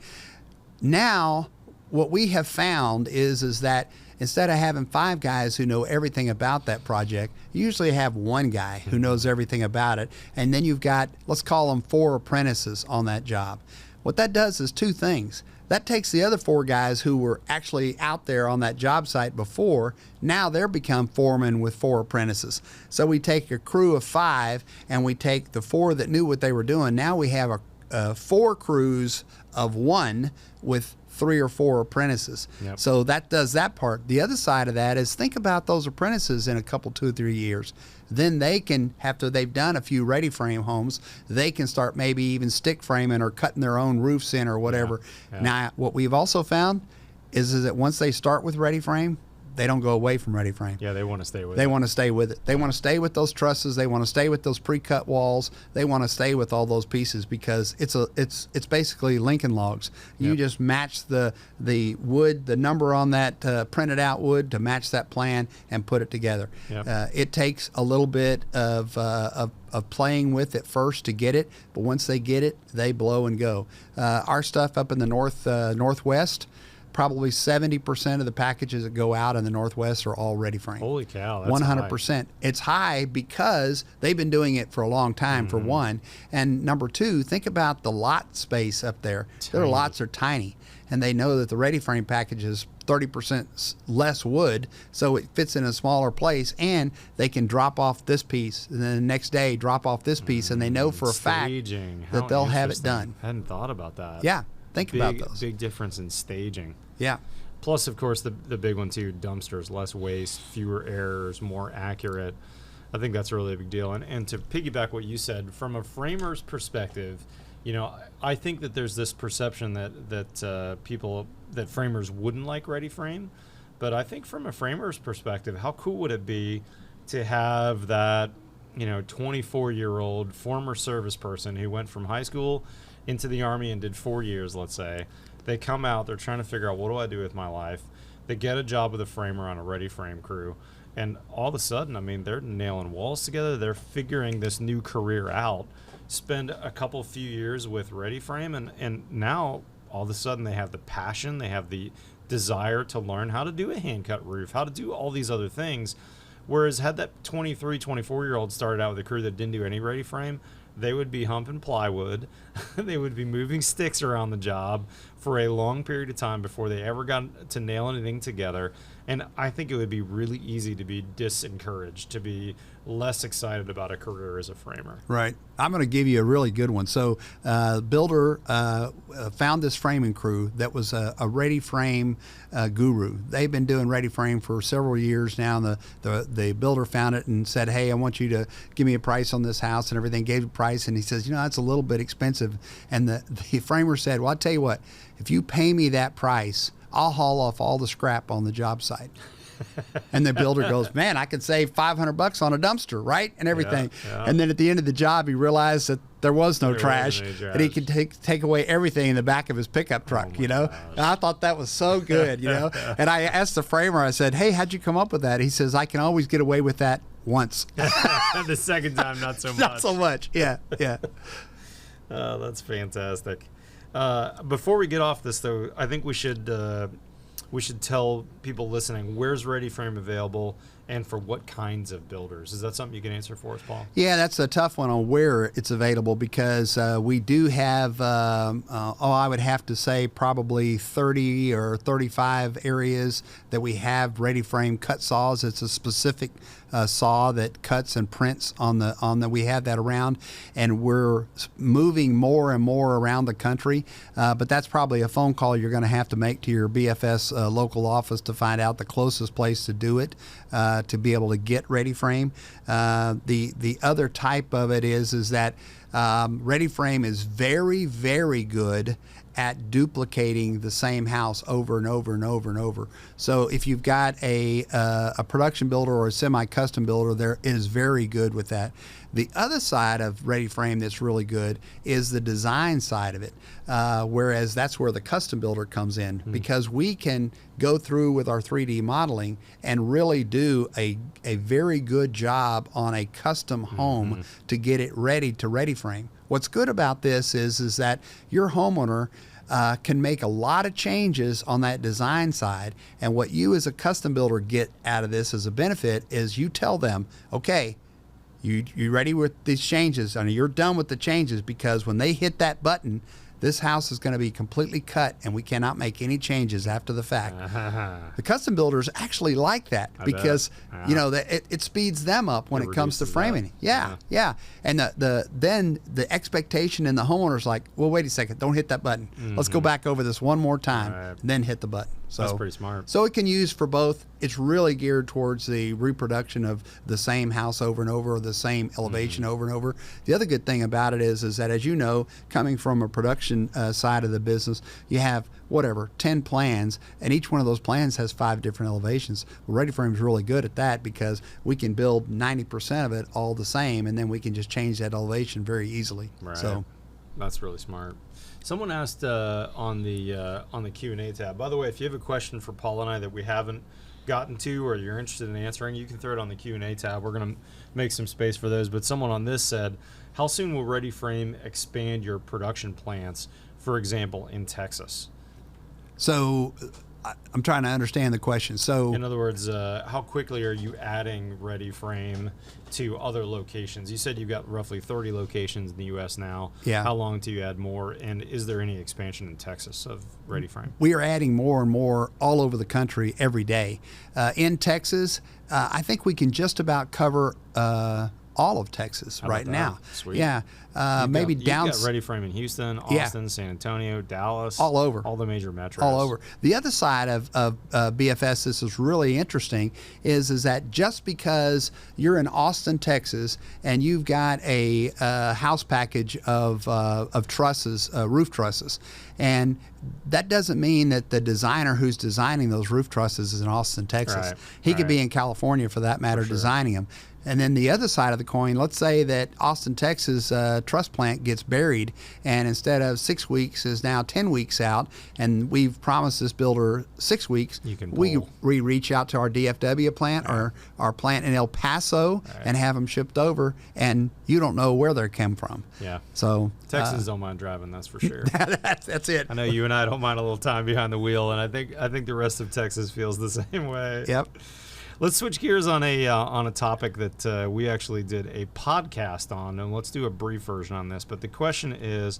Now, what we have found is that instead of having 5 guys who know everything about that project, you usually have one guy who knows everything about it. And then you've got, let's call them 4 apprentices on that job. What that does is 2 things. That takes the other 4 guys who were actually out there on that job site before, now they're become foremen with 4 apprentices. So we take a crew of 5 and we take the 4 that knew what they were doing. Now we have 4 crews of 1 with 3 or 4 apprentices. Yep. So that does that part. The other side of that is, think about those apprentices in a couple, 2 or 3 years. Then they can, after they've done a few ReadyFrame homes, they can start maybe even stick framing or cutting their own roofs in or whatever. Yeah. Now, what we've also found is that once they start with ReadyFrame, they don't go away from ReadyFrame. Yeah, they want to stay with it. They want to stay with it. They want to stay with those trusses. They want to stay with those pre-cut walls. They want to stay with all those pieces because it's basically Lincoln logs. You Yep. just match the wood, the number on that printed out wood to match that plan and put it together. Yep. It takes a little bit of playing with it first to get it, but once they get it, they blow and go. Our stuff up in the northwest, probably 70% of the packages that go out in the Northwest are all ReadyFrame. Holy cow, that's 100%. It's high because they've been doing it for a long time, for one. And number 2, think about the lot space up there. Their lots are tiny. And they know that the ReadyFrame package is 30% less wood, so it fits in a smaller place, and they can drop off this piece, and then the next day drop off this piece, and they know for a fact that they'll have it done. I hadn't thought about that. Yeah, think about those. Big difference in staging. Yeah. Plus, of course, the big one too, dumpsters, less waste, fewer errors, more accurate. I think that's really a big deal. And to piggyback what you said, from a framer's perspective, I think that there's this perception that framers wouldn't like ReadyFrame, but I think from a framer's perspective, how cool would it be to have that 24-year-old former service person who went from high school into the Army and did 4 years, let's say. They come out, they're trying to figure out, what do I do with my life? They get a job with a framer on a ReadyFrame crew, and all of a sudden, they're nailing walls together. They're figuring this new career out. Spend a few years with ReadyFrame, and now all of a sudden they have the passion, they have the desire to learn how to do a hand-cut roof, how to do all these other things. Whereas had that 23, 24-year-old started out with a crew that didn't do any ReadyFrame, they would be humping plywood. They would be moving sticks around the job for a long period of time before they ever got to nail anything together. And I think it would be really easy to be disencouraged, to be less excited about a career as a framer. Right. I'm going to give you a really good one. So builder found this framing crew that was a ReadyFrame guru. They've been doing ReadyFrame for several years now. And the builder found it and said, hey, I want you to give me a price on this house and everything. Gave a price, and he says, that's a little bit expensive. And the framer said, well, I'll tell you what, if you pay me that price, I'll haul off all the scrap on the job site. And the builder goes, man, I could save $500 on a dumpster, right? And everything. Yeah. And then at the end of the job, he realized that there was no There trash, wasn't any and he trash. could take away everything in the back of his pickup truck. my You know, gosh. and I thought that was so good. You know, and I asked the framer. I said, "Hey, how'd you come up with that?" He says, "I can always get away with that once, The second time, not so much. not so much." Yeah, yeah. Oh, that's fantastic. Before we get off this, though, I think we should tell people listening where's ReadyFrame available and for what kinds of builders. Is that something you can answer for us, Paul? Yeah, that's a tough one on where it's available because we do have, I would have to say probably 30 or 35 areas that we have ReadyFrame cut saws. It's a specific saw that cuts and prints on the. We have that around, and we're moving more and more around the country. But that's probably a phone call you're going to have to make to your BFS local office to find out the closest place to do it, to be able to get ReadyFrame. The other type of it is that ReadyFrame is very, very good at duplicating the same house over and over and over and over. So if you've got a production builder or a semi-custom builder, there is very good with that. The other side of ReadyFrame that's really good is the design side of it, whereas that's where the custom builder comes in, because we can go through with our 3D modeling and really do a very good job on a custom home to get it ready to ReadyFrame. What's good about this is that your homeowner can make a lot of changes on that design side, and what you as a custom builder get out of this as a benefit is you tell them, okay, you ready with these changes, and you're done with the changes, because when they hit that button, this house is going to be completely cut and we cannot make any changes after the fact. The custom builders actually like that because you know it speeds them up when it comes to framing. Yeah. And then the expectation in the homeowner's like, well, wait a second, don't hit that button. Let's go back over this one more time, and then hit the button. So that's pretty smart. So it can use for both. It's really geared towards the reproduction of the same house over and over, or the same elevation over and over. The other good thing about it is that, as you know, coming from a production side of the business, you have 10 plans, and each one of those plans has 5 different elevations. Well, ReadyFrame is really good at that because we can build 90% of it all the same, and then we can just change that elevation very easily. Right. So that's really smart. Someone asked on the Q&A tab. By the way, if you have a question for Paul and I that we haven't gotten to, or you're interested in answering, you can throw it on the Q&A tab. We're going to make some space for those. But someone on this said, how soon will ReadyFrame expand your production plants, for example, in Texas? So I'm trying to understand the question. So in other words, how quickly are you adding ReadyFrame to other locations? You said you've got roughly 30 locations in the U.S. now. Yeah. How long do you add more? And is there any expansion in Texas of ReadyFrame? We are adding more and more all over the country every day. In Texas, I think we can just about cover all of Texas right now. Sweet. Yeah. Maybe down. You've got ReadyFrame in Houston, Austin, San Antonio, Dallas. All over. All the major metros. All over. The other side of BFS, this is really interesting, is that just because you're in Austin, Texas, and you've got a house package of trusses, roof trusses, and that doesn't mean that the designer who's designing those roof trusses is in Austin, Texas. Right. He could be in California, for that matter, designing them. And then the other side of the coin, let's say that Austin, Texas truss plant gets buried, and instead of 6 weeks is now 10 weeks out, and we've promised this builder 6 weeks. We reach out to our DFW plant or our plant in El Paso and have them shipped over, and you don't know where they came from. Yeah. So Texans don't mind driving, that's for sure. That's it. I know you and I don't mind a little time behind the wheel, and I think the rest of Texas feels the same way. Yep. Let's switch gears on a topic that we actually did a podcast on, and let's do a brief version on this. But the question is,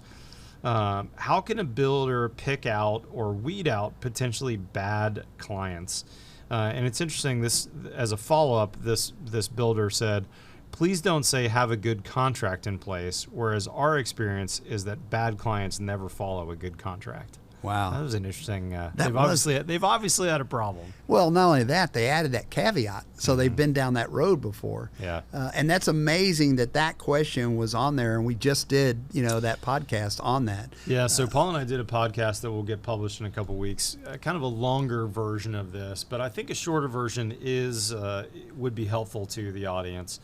how can a builder pick out or weed out potentially bad clients? And it's interesting. This, as a follow-up, this builder said, please don't say have a good contract in place, whereas our experience is that bad clients never follow a good contract. Wow, that was an interesting. They've obviously had a problem. Well, not only that, they added that caveat, so they've been down that road before. Yeah, and that's amazing that question was on there, and we just did that podcast on that. Yeah, so Paul and I did a podcast that will get published in a couple weeks, kind of a longer version of this, but I think a shorter version would be helpful to the audience.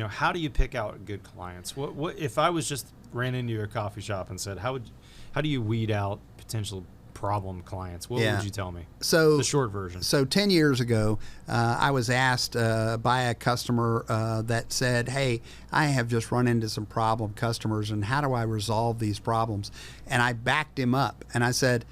How do you pick out good clients? What if I was just ran into a coffee shop and said, how do you weed out potential problem clients? What would you tell me? So the short version. So 10 years ago, I was asked by a customer that said, hey, I have just run into some problem customers, and how do I resolve these problems? And I backed him up, and I said,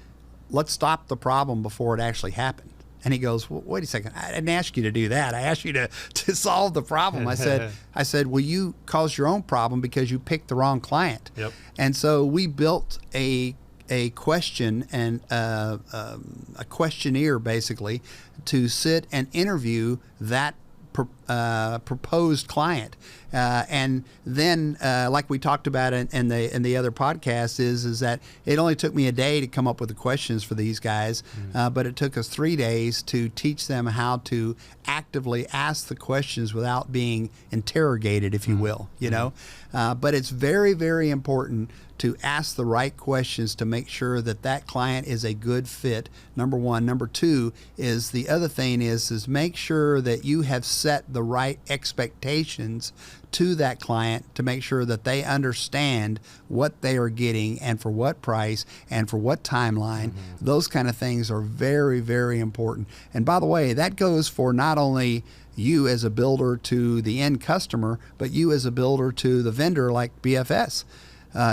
let's stop the problem before it actually happened. And he goes, well, wait a second, I didn't ask you to do that. I asked you to solve the problem. I said, well, you caused your own problem because you picked the wrong client. Yep. And so we built a question and a questionnaire, basically, to sit and interview that proposed client, and then like we talked about in the other podcast is that it only took me a day to come up with the questions for these guys, but it took us 3 days to teach them how to actively ask the questions without being interrogated, if you will, you know. But it's very, very important to ask the right questions to make sure that that client is a good fit, number one. Number two is the other thing is make sure that you have set the right expectations to that client to make sure that they understand what they are getting and for what price and for what timeline. Those kind of things are very, very important. And by the way, that goes for not only you as a builder to the end customer, but you as a builder to the vendor like BFS.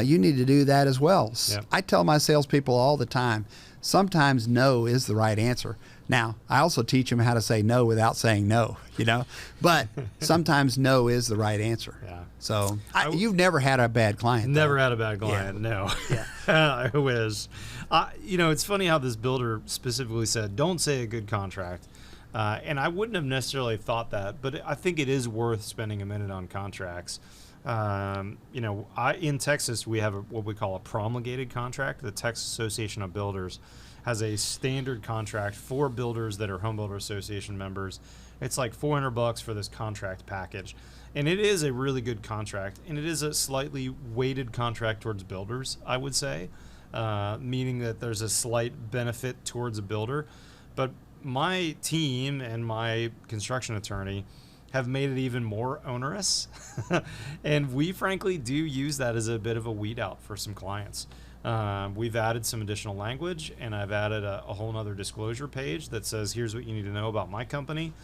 You need to do that as well. Yep. I tell my salespeople all the time, sometimes no is the right answer. Now, I also teach them how to say no without saying no, you know, but sometimes no is the right answer. Yeah. So you've never had a bad client. Never had a bad client. Yeah. No. Yeah. I wish. You know, it's funny how this builder specifically said, don't say a good contract. And I wouldn't have necessarily thought that, but I think it is worth spending a minute on contracts. You know, in Texas, we have what we call a promulgated contract. The Texas Association of Builders has a standard contract for builders that are Home Builder Association members. It's like $400 for this contract package. And it is a really good contract. And it is a slightly weighted contract towards builders, I would say, meaning that there's a slight benefit towards a builder. But my team and my construction attorney have made it even more onerous. And we frankly do use that as a bit of a weed out for some clients. We've added some additional language, and I've added a whole nother disclosure page that says, here's what you need to know about my company.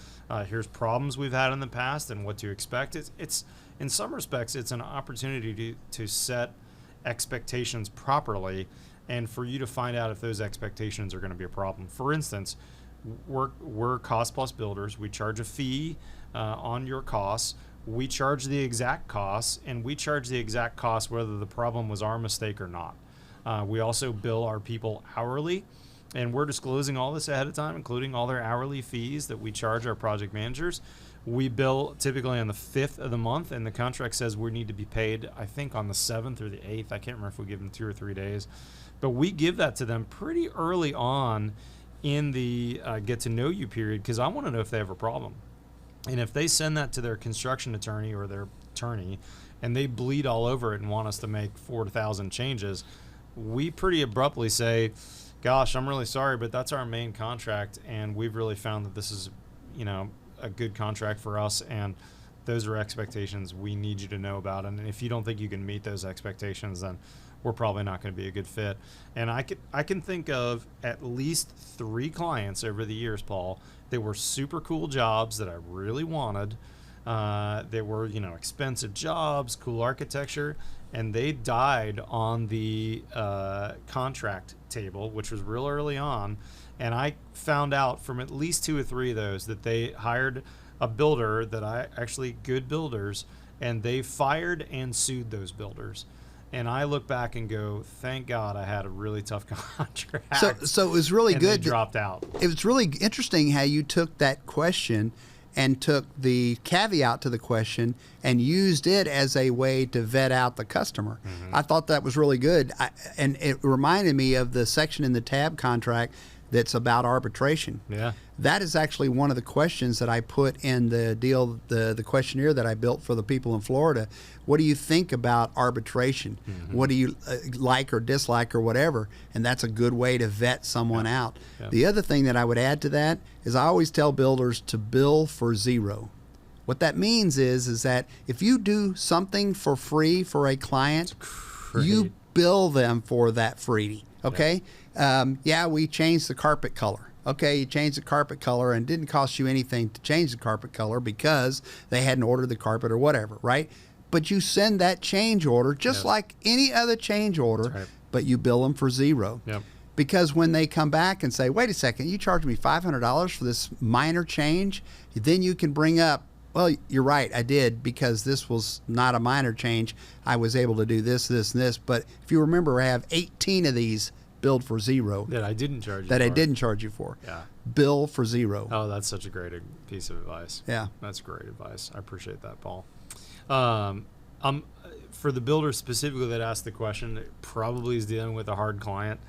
Here's problems we've had in the past and what to expect. It's in some respects, it's an opportunity to set expectations properly and for you to find out if those expectations are going to be a problem. For instance, we're cost plus builders. We charge a fee on your costs. We charge the exact costs, and we charge the exact cost whether the problem was our mistake or not. We also bill our people hourly, and we're disclosing all this ahead of time, including all their hourly fees that we charge our project managers. We bill typically on the 5th of the month, and the contract says we need to be paid, I think, on the 7th or the 8th. I can't remember if we give them 2 or 3 days. But we give that to them pretty early on in the get to know you period, because I want to know if they have a problem. And if they send that to their construction attorney or their attorney and they bleed all over it and want us to make 4,000 changes, we pretty abruptly say, gosh, I'm really sorry, but that's our main contract, and we've really found that this is, you know, a good contract for us, and those are expectations we need you to know about. And if you don't think you can meet those expectations, then we're probably not going to be a good fit. And I can think of at least 3 clients over the years, Paul, that were super cool jobs that I really wanted. They were, you know, expensive jobs, cool architecture, and they died on the contract table, which was real early on. And I found out from at least 2 or 3 of those that they hired a builder good builders, and they fired and sued those builders. And I look back and go, thank God I had a really tough contract. So it was really good. They dropped out. It was really interesting how you took that question and took the caveat to the question and used it as a way to vet out the customer. I thought that was really good. And it reminded me of the section in the tab contract that's about arbitration. Yeah. That is actually one of the questions that I put in the deal, the questionnaire that I built for the people in Florida. What do you think about arbitration? What do you like or dislike or whatever? And that's a good way to vet someone out. The other thing that I would add to that is I always tell builders to bill for zero. What that means is that if you do something for free for a client, You bill them for that freebie. Okay. Yeah, we changed the carpet color. Okay, you changed the carpet color and it didn't cost you anything to change the carpet color because they hadn't ordered the carpet or whatever, right? But you send that change order just like any other change order, but you bill them for zero. Yep. Because when they come back and say, wait a second, you charged me $500 for this minor change, then you can bring up, well, you're right, I did, because this was not a minor change. I was able to do this, this, and this. But if you remember, I have 18 of these billed for zero. That I didn't charge you That for. I didn't charge you for. Yeah. Bill for zero. Oh, that's such a great piece of advice. Yeah. That's great advice. I appreciate that, Paul. For the builder specifically that asked the question, it probably is dealing with a hard client.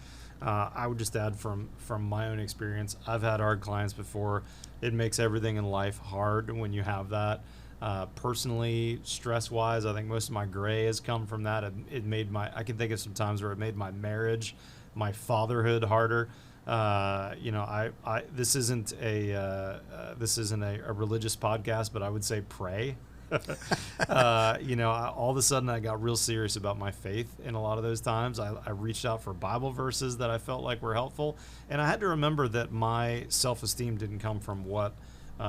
I would just add from my own experience, I've had hard clients before. It makes everything in life hard when you have that. Personally, stress-wise, I think most of my gray has come from that. It made I can think of some times where it made my marriage, my fatherhood harder. This isn't a religious podcast, but I would say pray. All of a sudden I got real serious about my faith in a lot of those times. I reached out for Bible verses that I felt like were helpful, and I had to remember that my self-esteem didn't come from what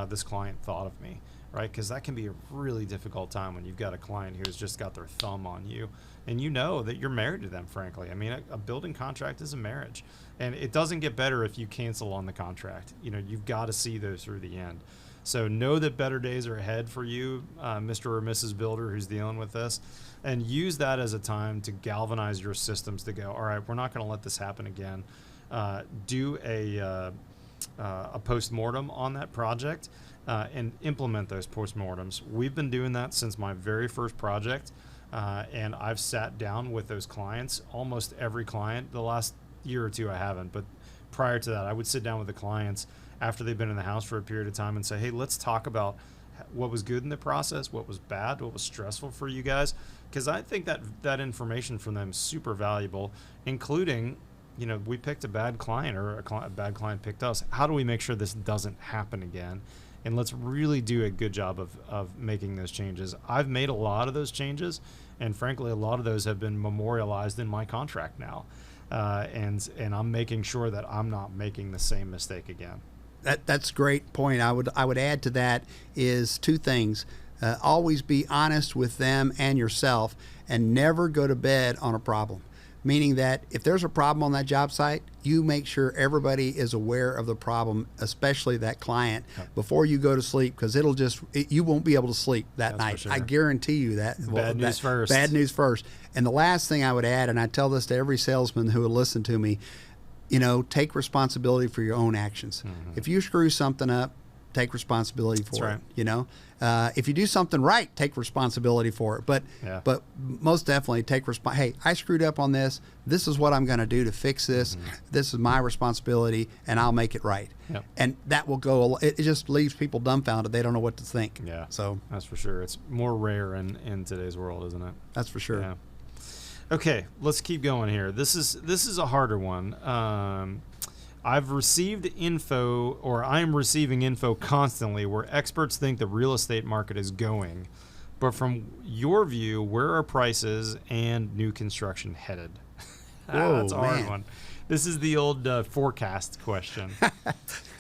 this client thought of me, right? Because that can be a really difficult time when you've got a client who's just got their thumb on you, and you know that you're married to them, frankly. I mean, a building contract is a marriage, and it doesn't get better if you cancel on the contract. You've got to see those through the end. So know that better days are ahead for you, Mr. or Mrs. Builder who's dealing with this, and use that as a time to galvanize your systems to go, all right, we're not going to let this happen again. Do a post-mortem on that project and implement those post-mortems. We've been doing that since my very first project, and I've sat down with those clients, almost every client. The last year or two I haven't, but prior to that, I would sit down with the clients after they've been in the house for a period of time and say, hey, let's talk about what was good in the process, what was bad, what was stressful for you guys. Because I think that information from them is super valuable, including, we picked a bad client or a bad client picked us. How do we make sure this doesn't happen again? And let's really do a good job of making those changes. I've made a lot of those changes, and frankly, a lot of those have been memorialized in my contract now. And I'm making sure that I'm not making the same mistake again. That's a great point. I would add to that is two things. Always be honest with them and yourself, and never go to bed on a problem. Meaning that if there's a problem on that job site, you make sure everybody is aware of the problem, especially that client, before you go to sleep, because you won't be able to sleep that night. Sure. I guarantee you that. Bad news first. Bad news first. And the last thing I would add, and I tell this to every salesman who will listen to me, take responsibility for your own actions. Mm-hmm. If you screw something up, take responsibility for it. Right. If you do something right, take responsibility for it. But most definitely take hey, I screwed up on this. This is what I'm going to do to fix this. Mm-hmm. This is my responsibility, and I'll make it right. Yep. And that will go. It just leaves people dumbfounded. They don't know what to think. Yeah. So that's for sure. It's more rare in today's world, isn't it? That's for sure. Yeah. Okay, let's keep going here. This is a harder one. I've received info, or I'm receiving info constantly where experts think the real estate market is going. But from your view, where are prices and new construction headed? That's a hard one. This is the old forecast question.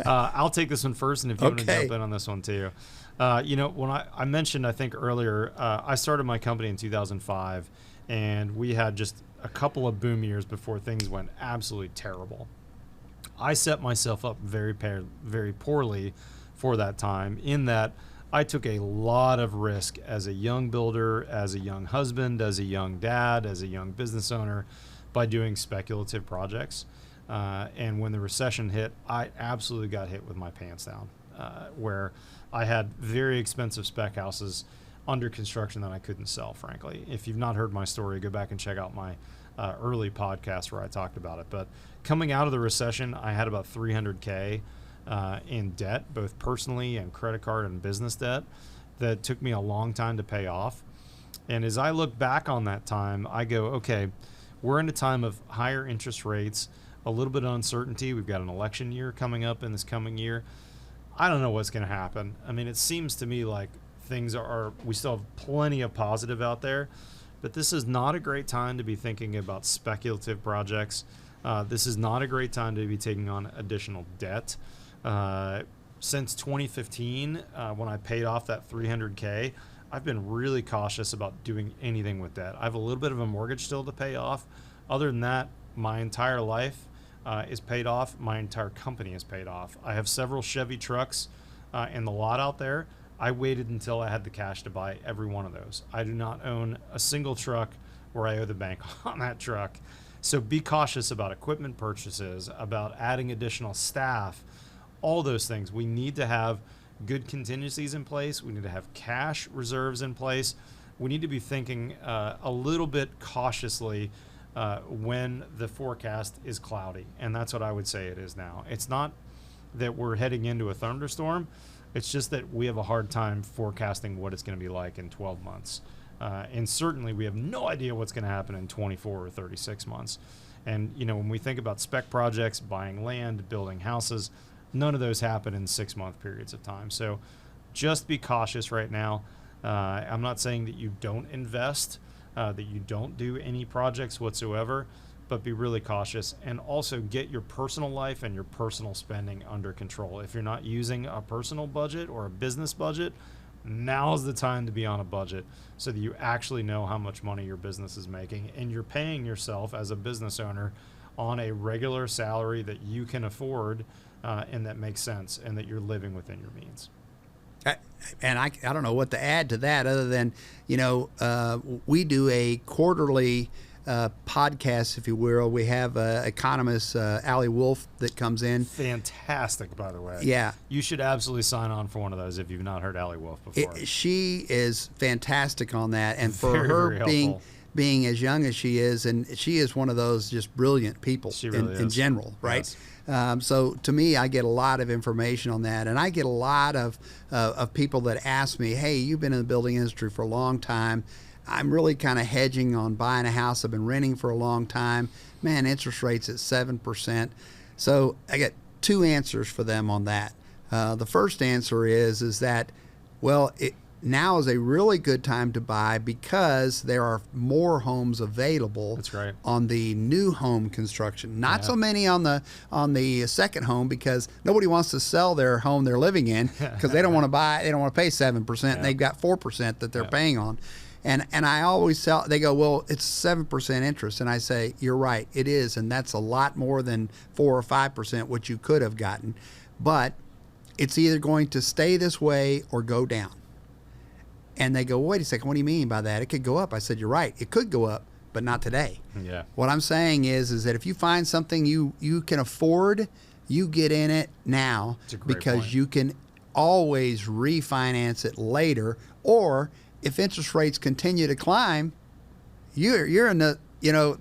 I'll take this one first, and if you want to jump in on this one too. When I mentioned, I think earlier, I started my company in 2005, and we had just a couple of boom years before things went absolutely terrible. I set myself up very poorly for that time, in that I took a lot of risk as a young builder, as a young husband, as a young dad, as a young business owner, by doing speculative projects. And when the recession hit, I absolutely got hit with my pants down, where I had very expensive spec houses under construction that I couldn't sell, frankly. If you've not heard my story, go back and check out my early podcast where I talked about it. But coming out of the recession, I had about $300K in debt, both personally and credit card and business debt, that took me a long time to pay off. And as I look back on that time, I go, okay, we're in a time of higher interest rates, a little bit of uncertainty. We've got an election year coming up in this coming year. I don't know what's going to happen. I mean, it seems to me like we still have plenty of positive out there. but this is not a great time to be thinking about speculative projects. This is not a great time to be taking on additional debt. Since 2015, when I paid off that $300K, I've been really cautious about doing anything with debt. I have a little bit of a mortgage still to pay off. Other than that, my entire life is paid off. My entire company is paid off. I have several Chevy trucks in the lot out there. I waited until I had the cash to buy every one of those. I do not own a single truck where I owe the bank on that truck. So be cautious about equipment purchases, about adding additional staff, all those things. We need to have good contingencies in place. We need to have cash reserves in place. We need to be thinking a little bit cautiously when the forecast is cloudy. And that's what I would say it is now. It's not that we're heading into a thunderstorm. It's just that we have a hard time forecasting what it's going to be like in 12 months. And certainly we have no idea what's going to happen in 24 or 36 months. And, you know, when we think about spec projects, buying land, building houses, none of those happen in 6-month periods of time. So just be cautious right now. I'm not saying that you don't invest, that you don't do any projects whatsoever, but be really cautious, and also get your personal life and your personal spending under control. If you're not using a personal budget or a business budget, now's the time to be on a budget so that you actually know how much money your business is making, and you're paying yourself as a business owner on a regular salary that you can afford and that makes sense, and that you're living within your means. And I don't know what to add to that other than, you know, we do a quarterly podcast, if you will. We have economist Allie Wolf that comes in. Fantastic, by the way. Yeah. You should absolutely sign on for one of those if you've not heard Allie Wolf before. She is fantastic on that. And for Very, her very being as young as she is, and she is one of those just brilliant people in general, right? Yes. So to me, I get a lot of information on that, and I get a lot of people that ask me, hey, you've been in the building industry for a long time. I'm really kind of hedging on buying a house. I've been renting for a long time. Man, interest rates at 7%. So I got two answers for them on that. The first answer is that, well, now is a really good time to buy because there are more homes available. That's right. On the new home construction. Not so many on the second home, because nobody wants to sell their home they're living in because they don't want to buy. They don't want to pay 7%, and they've got 4% that they're paying on. And I always tell, they go, well, it's 7% interest. And I say, you're right, it is. And that's a lot more than 4 or 5%, which you could have gotten. But it's either going to stay this way or go down. And they go, wait a second, what do you mean by that? It could go up. I said, you're right, it could go up, but not today. Yeah. What I'm saying is that if you find something you can afford, you get in it now, because point. You can always refinance it later. Or if interest rates continue to climb, you're in the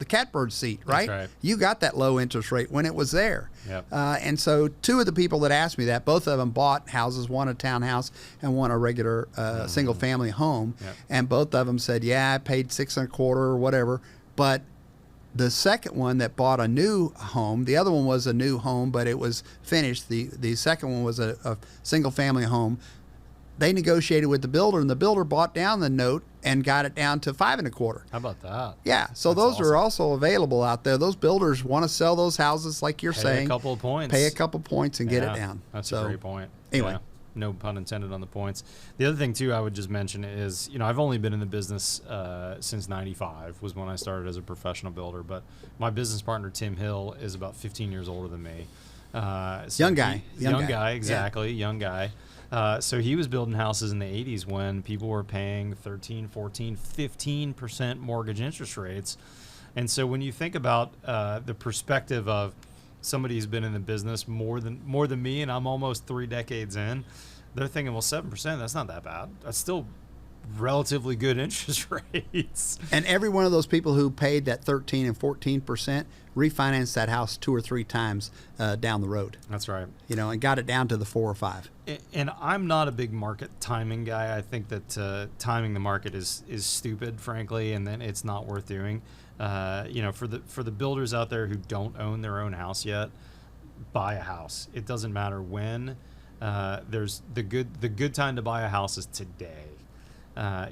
catbird seat, right? That's right. You got that low interest rate when it was there. Yep. And so two of the people that asked me that, both of them bought houses, one a townhouse and one a regular single family home. Yep. And both of them said, yeah, I paid 6.25 or whatever. But the second one that bought a new home, the other one was a new home, but it was finished. The second one was a single family home. They negotiated with the builder, and the builder bought down the note and got it down to 5.25. How about that? Yeah, so That's those awesome. are also available out there. Those builders want to sell those houses, like you're saying. Pay a couple of points. Pay a couple points and get it down. That's a great point. Anyway. Yeah, no pun intended on the points. The other thing, too, I would just mention is, I've only been in the business since 95 was when I started as a professional builder. But my business partner, Tim Hill, is about 15 years older than me. Young guy. Exactly, yeah. Young guy. So he was building houses in the 80s when people were paying 13, 14, 15% mortgage interest rates. And so when you think about the perspective of somebody who's been in the business more than me, and I'm almost 3 decades in, they're thinking, well, 7%, that's not that bad. That's still relatively good interest rates. And every one of those people who paid that 13 and 14% refinanced that house 2 or 3 times down the road. That's right. And got it down to the 4 or 5. And I'm not a big market timing guy. I think that timing the market is stupid, frankly, and then it's not worth doing. For the builders out there who don't own their own house yet, buy a house. It doesn't matter when. There's the good time to buy a house is today.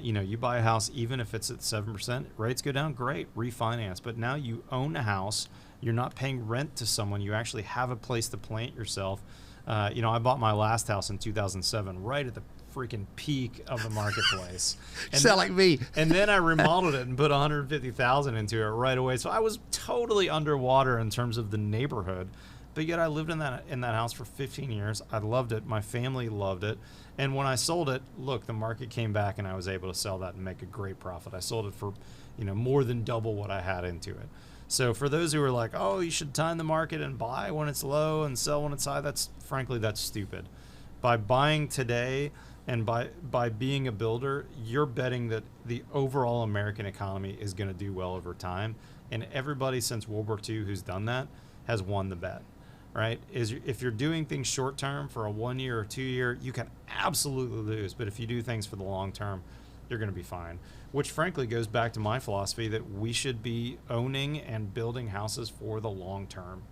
You buy a house, even if it's at 7%, rates go down, great, refinance. But now you own a house, you're not paying rent to someone, you actually have a place to plant yourself. I bought my last house in 2007, right at the freaking peak of the marketplace. Sound like me. And then I remodeled it and put 150,000 into it right away. So I was totally underwater in terms of the neighborhood. But yet I lived in that house for 15 years. I loved it. My family loved it. And when I sold it, look, the market came back and I was able to sell that and make a great profit. I sold it for, more than double what I had into it. So for those who are like, oh, you should time the market and buy when it's low and sell when it's high, that's stupid. By buying today and by being a builder, you're betting that the overall American economy is going to do well over time. And everybody since World War II who's done that has won the bet. Right? If you're doing things short term for a 1 year or 2 year, you can absolutely lose. But if you do things for the long term, you're going to be fine. Which frankly goes back to my philosophy that we should be owning and building houses for the long term.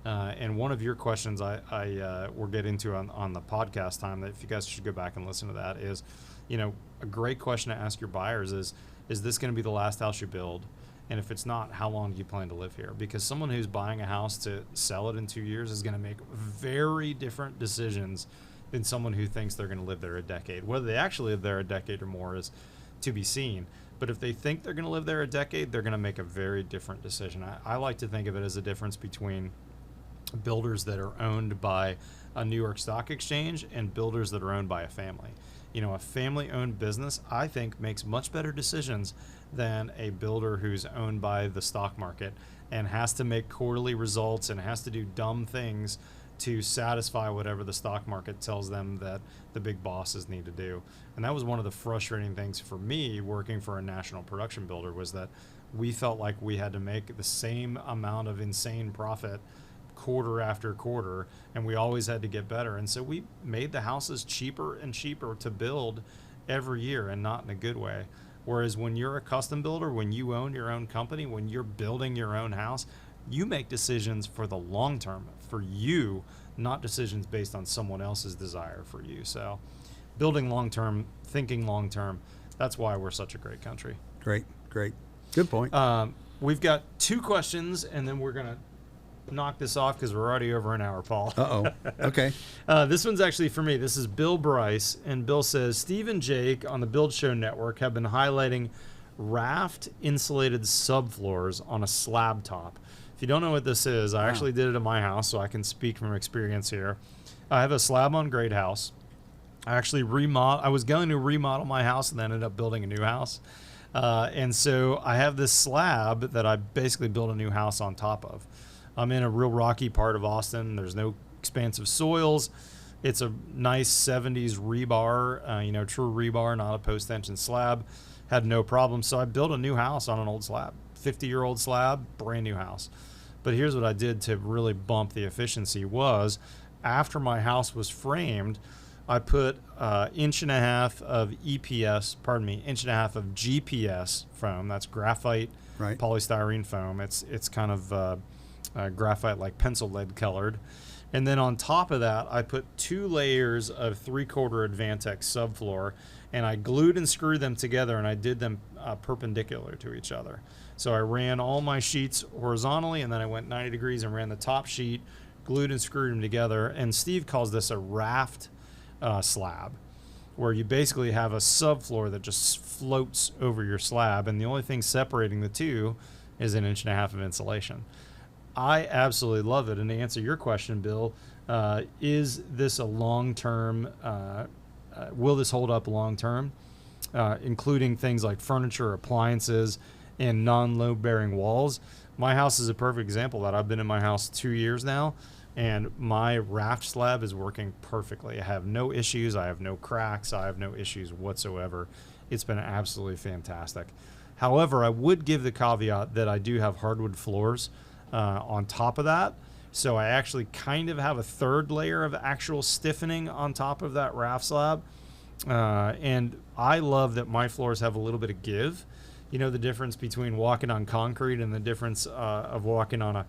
And one of your questions I will get into on the podcast time, that if you guys should go back and listen to that, is, a great question to ask your buyers is this going to be the last house you build? And if it's not, how long do you plan to live here? Because someone who's buying a house to sell it in 2 years is going to make very different decisions than someone who thinks they're going to live there a decade. Whether they actually live there a decade or more is to be seen. But if they think they're going to live there a decade, they're going to make a very different decision. I like to think of it as a difference between builders that are owned by a New York Stock Exchange and builders that are owned by a family. A family-owned business, I think, makes much better decisions than a builder who's owned by the stock market and has to make quarterly results and has to do dumb things to satisfy whatever the stock market tells them that the big bosses need to do. And that was one of the frustrating things for me working for a national production builder, was that we felt like we had to make the same amount of insane profit quarter after quarter, and we always had to get better. And so we made the houses cheaper and cheaper to build every year, and not in a good way. Whereas when you're a custom builder, when you own your own company, when you're building your own house, you make decisions for the long term, for you, not decisions based on someone else's desire for you. So building long term, thinking long term, that's why we're such a great country. Great. Good point. We've got 2 questions, and then we're going to knock this off because we're already over an hour, Paul. Okay. This one's actually for me. This is Bill Bryce, and Bill says, Steve and Jake on the Build Show Network have been highlighting raft insulated subfloors on a slab top. If you don't know what this is, I actually did it at my house, so I can speak from experience here. I have a slab on grade house. I was going to remodel my house and then ended up building a new house. And so I have this slab that I basically built a new house on top of. I'm in a real rocky part of Austin. There's no expansive soils. It's a nice 70s rebar, true rebar, not a post-tension slab. Had no problem. So I built a new house on an old slab, 50-year-old slab, brand new house. But here's what I did to really bump the efficiency was, after my house was framed, I put 1.5 inches of inch and a half of GPS foam. That's graphite polystyrene foam. It's kind of graphite, like pencil lead colored. And then on top of that, I put 2 layers of 3/4 Advantex subfloor, and I glued and screwed them together, and I did them perpendicular to each other. So I ran all my sheets horizontally, and then I went 90 degrees and ran the top sheet, glued and screwed them together. And Steve calls this a raft slab, where you basically have a subfloor that just floats over your slab, and the only thing separating the two is 1.5 inches of insulation. I absolutely love it. And to answer your question, Bill, is this a long-term, will this hold up long-term, including things like furniture, appliances, and non-load-bearing walls? My house is a perfect example of that. I've been in my house 2 years now, and my raft slab is working perfectly. I have no issues. I have no cracks. I have no issues whatsoever. It's been absolutely fantastic. However, I would give the caveat that I do have hardwood floors on top of that. So I actually kind of have a 3rd layer of actual stiffening on top of that raft slab. And I love that my floors have a little bit of give. You know, the difference between walking on concrete and the difference of walking on a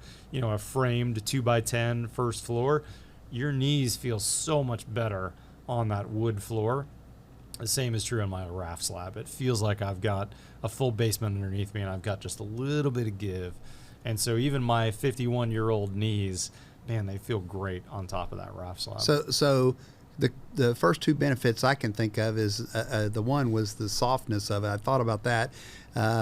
framed 2x10 first floor. Your knees feel so much better on that wood floor. The same is true on my raft slab. It feels like I've got a full basement underneath me and I've got just a little bit of give. And so even my 51-year-old knees, man, they feel great on top of that raft slab. So the first two benefits I can think of is the one was the softness of it. I thought about that.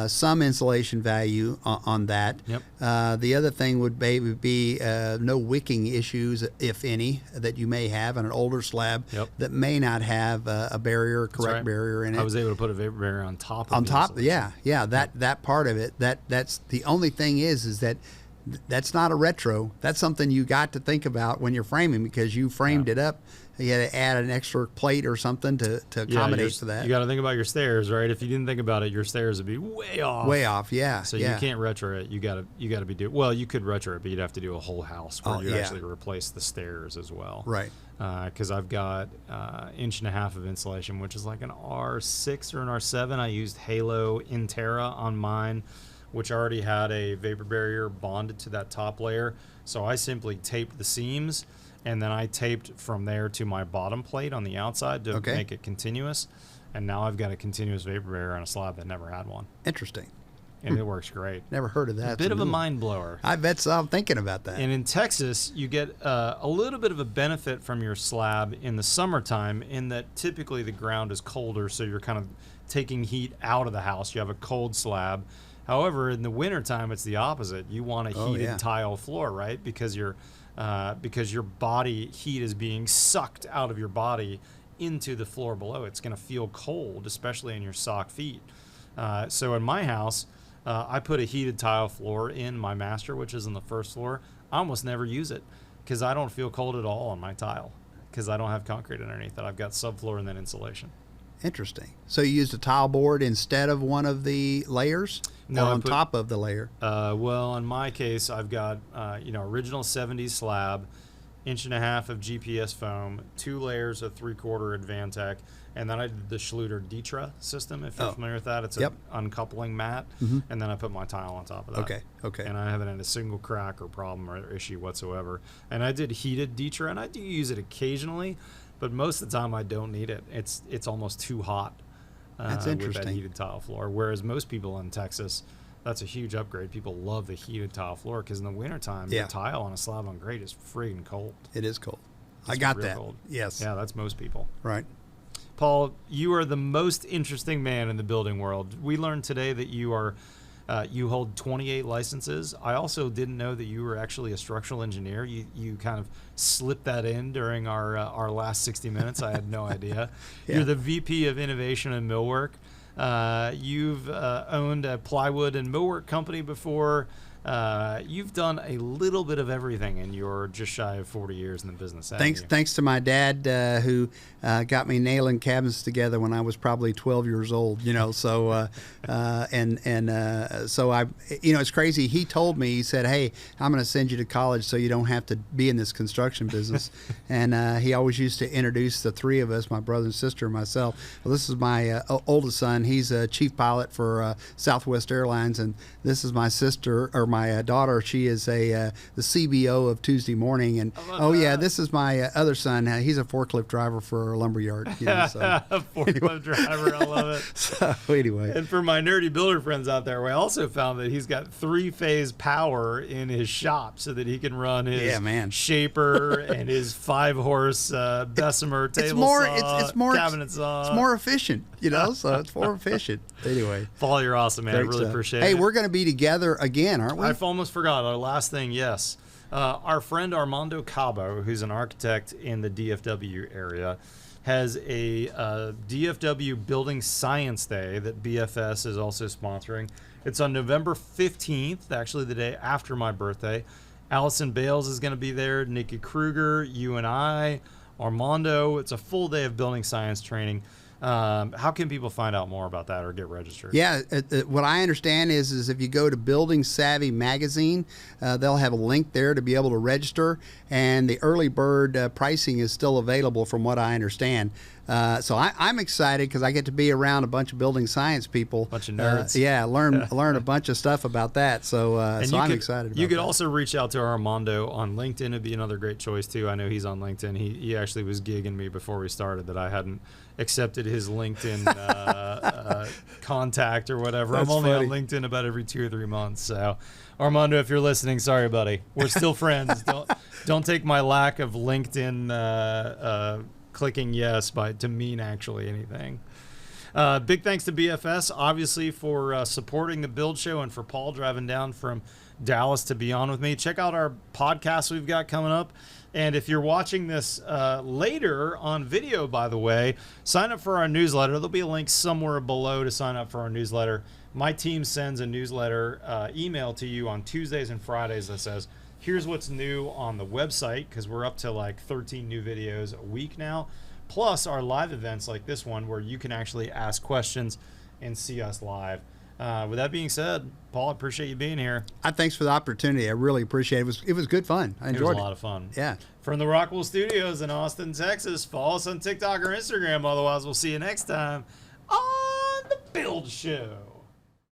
Some insulation value on that. Yep. The other thing would maybe be no wicking issues, if any, that you may have on an older slab that may not have a barrier, correct barrier in it. I was able to put a vapor barrier on top of it. On top, yeah, that part of it. That's the only thing is that that's not a retro. That's something you got to think about when you're framing, because you framed it up. You had to add an extra plate or something to accommodate for that. You got to think about your stairs, right? If you didn't think about it, your stairs would be way off. Way off, yeah. So you can't retro it. You got to be well. You could retro it, but you'd have to do a whole house where you actually replace the stairs as well. Right. Because I've got 1.5 inches of insulation, which is like an R6 or an R7. I used Halo Intera on mine, which already had a vapor barrier bonded to that top layer. So I simply taped the seams, and then I taped from there to my bottom plate on the outside to make it continuous. And now I've got a continuous vapor barrier on a slab that never had one. Interesting. And it works great. Never heard of that. A bit of a mind blower. I bet so. I'm thinking about that. And in Texas, you get a little bit of a benefit from your slab in the summertime, in that typically the ground is colder, so you're kind of taking heat out of the house. You have a cold slab. However, in the wintertime, it's the opposite. You want a heated tile floor, right? Because your body heat is being sucked out of your body into the floor below. It's going to feel cold, especially in your sock feet. So in my house, I put a heated tile floor in my master, which is on the first floor. I almost never use it because I don't feel cold at all on my tile because I don't have concrete underneath it. I've got subfloor and then insulation. Interesting. So you used a tile board instead of one of the layers? No, on top of the layer? Well, in my case, I've got original 70s slab, 1.5 inches of GPS foam, 2 layers of 3/4 Advantech, and then I did the Schluter Ditra system, if you're familiar with that. It's an uncoupling mat, and then I put my tile on top of that. Okay. And I haven't had a single crack or problem or issue whatsoever. And I did heated Ditra, and I do use it occasionally, but most of the time I don't need it. It's almost too hot. That's with interesting. that heated tile floor. Whereas most people in Texas, that's a huge upgrade. People love the heated tile floor because in the wintertime, the tile on a slab on grade is friggin' cold. It is cold. It's I got real that. Cold. Yes. Yeah, that's most people. Right. Paul, you are the most interesting man in the building world. We learned today that you are you hold 28 licenses. I also didn't know that you were actually a structural engineer. You kind of slipped that in during our last 60 minutes. I had no idea. You're the VP of Innovation and Millwork. You've owned a plywood and millwork company before. You've done a little bit of everything, and you're just shy of 40 years in the business. Thanks to my dad, who got me nailing cabinets together when I was probably 12 years old. So so I, it's crazy. He told me, he said, "Hey, I'm going to send you to college so you don't have to be in this construction business." And he always used to introduce the three of us, my brother and sister and myself. Well, this is my oldest son. He's a chief pilot for Southwest Airlines, and this is my sister, or my daughter. She is the CBO of Tuesday Morning, and this is my other son. He's a forklift driver for a lumberyard. Forklift driver, I love it. So anyway, and for my nerdy builder friends out there, we also found that he's got 3-phase power in his shop so that he can run his shaper and his 5-horse Bessemer table saw, cabinet saw. It's more efficient, so it's more efficient. Anyway, Paul, you're awesome, man. I really appreciate it. Hey, we're going to be together again, aren't we? I almost forgot our last thing. Yes, our friend Armando Cabo, who's an architect in the DFW area, has a DFW Building Science Day that BFS is also sponsoring. It's on November 15th, actually the day after my birthday. Allison Bales is going to be there, Nikki Kruger, you and I, Armando. It's a full day of building science training. How can people find out more about that or get registered? Yeah, what I understand is if you go to Building Savvy Magazine, they'll have a link there to be able to register, and the early bird pricing is still available from what I understand. So I'm excited because I get to be around a bunch of building science people. Bunch of nerds. Learn a bunch of stuff about that. So I'm excited about You could that. also reach out to Armando on LinkedIn. It'd be another great choice, too. I know he's on LinkedIn. He actually was gigging me before we started that I hadn't accepted his LinkedIn contact or whatever. That's I'm only funny. on LinkedIn about every 2 or 3 months. So, Armando, if you're listening, sorry, buddy. We're still friends. Don't take my lack of LinkedIn clicking yes to mean actually anything. Big thanks to BFS, obviously, for supporting the Build Show and for Paul driving down from Dallas to be on with me. Check out our podcast we've got coming up. And if you're watching this later on video, by the way, sign up for our newsletter. There'll be a link somewhere below to sign up for our newsletter. My team sends a newsletter email to you on Tuesdays and Fridays that says, here's what's new on the website, because we're up to like 13 new videos a week now, plus our live events like this one where you can actually ask questions and see us live. With that being said, Paul, I appreciate you being here. Thanks for the opportunity. I really appreciate it. It was good fun. I enjoyed it. It was a lot of fun. Yeah. From the Rockwell Studios in Austin, Texas, follow us on TikTok or Instagram. Otherwise, we'll see you next time on The Build Show.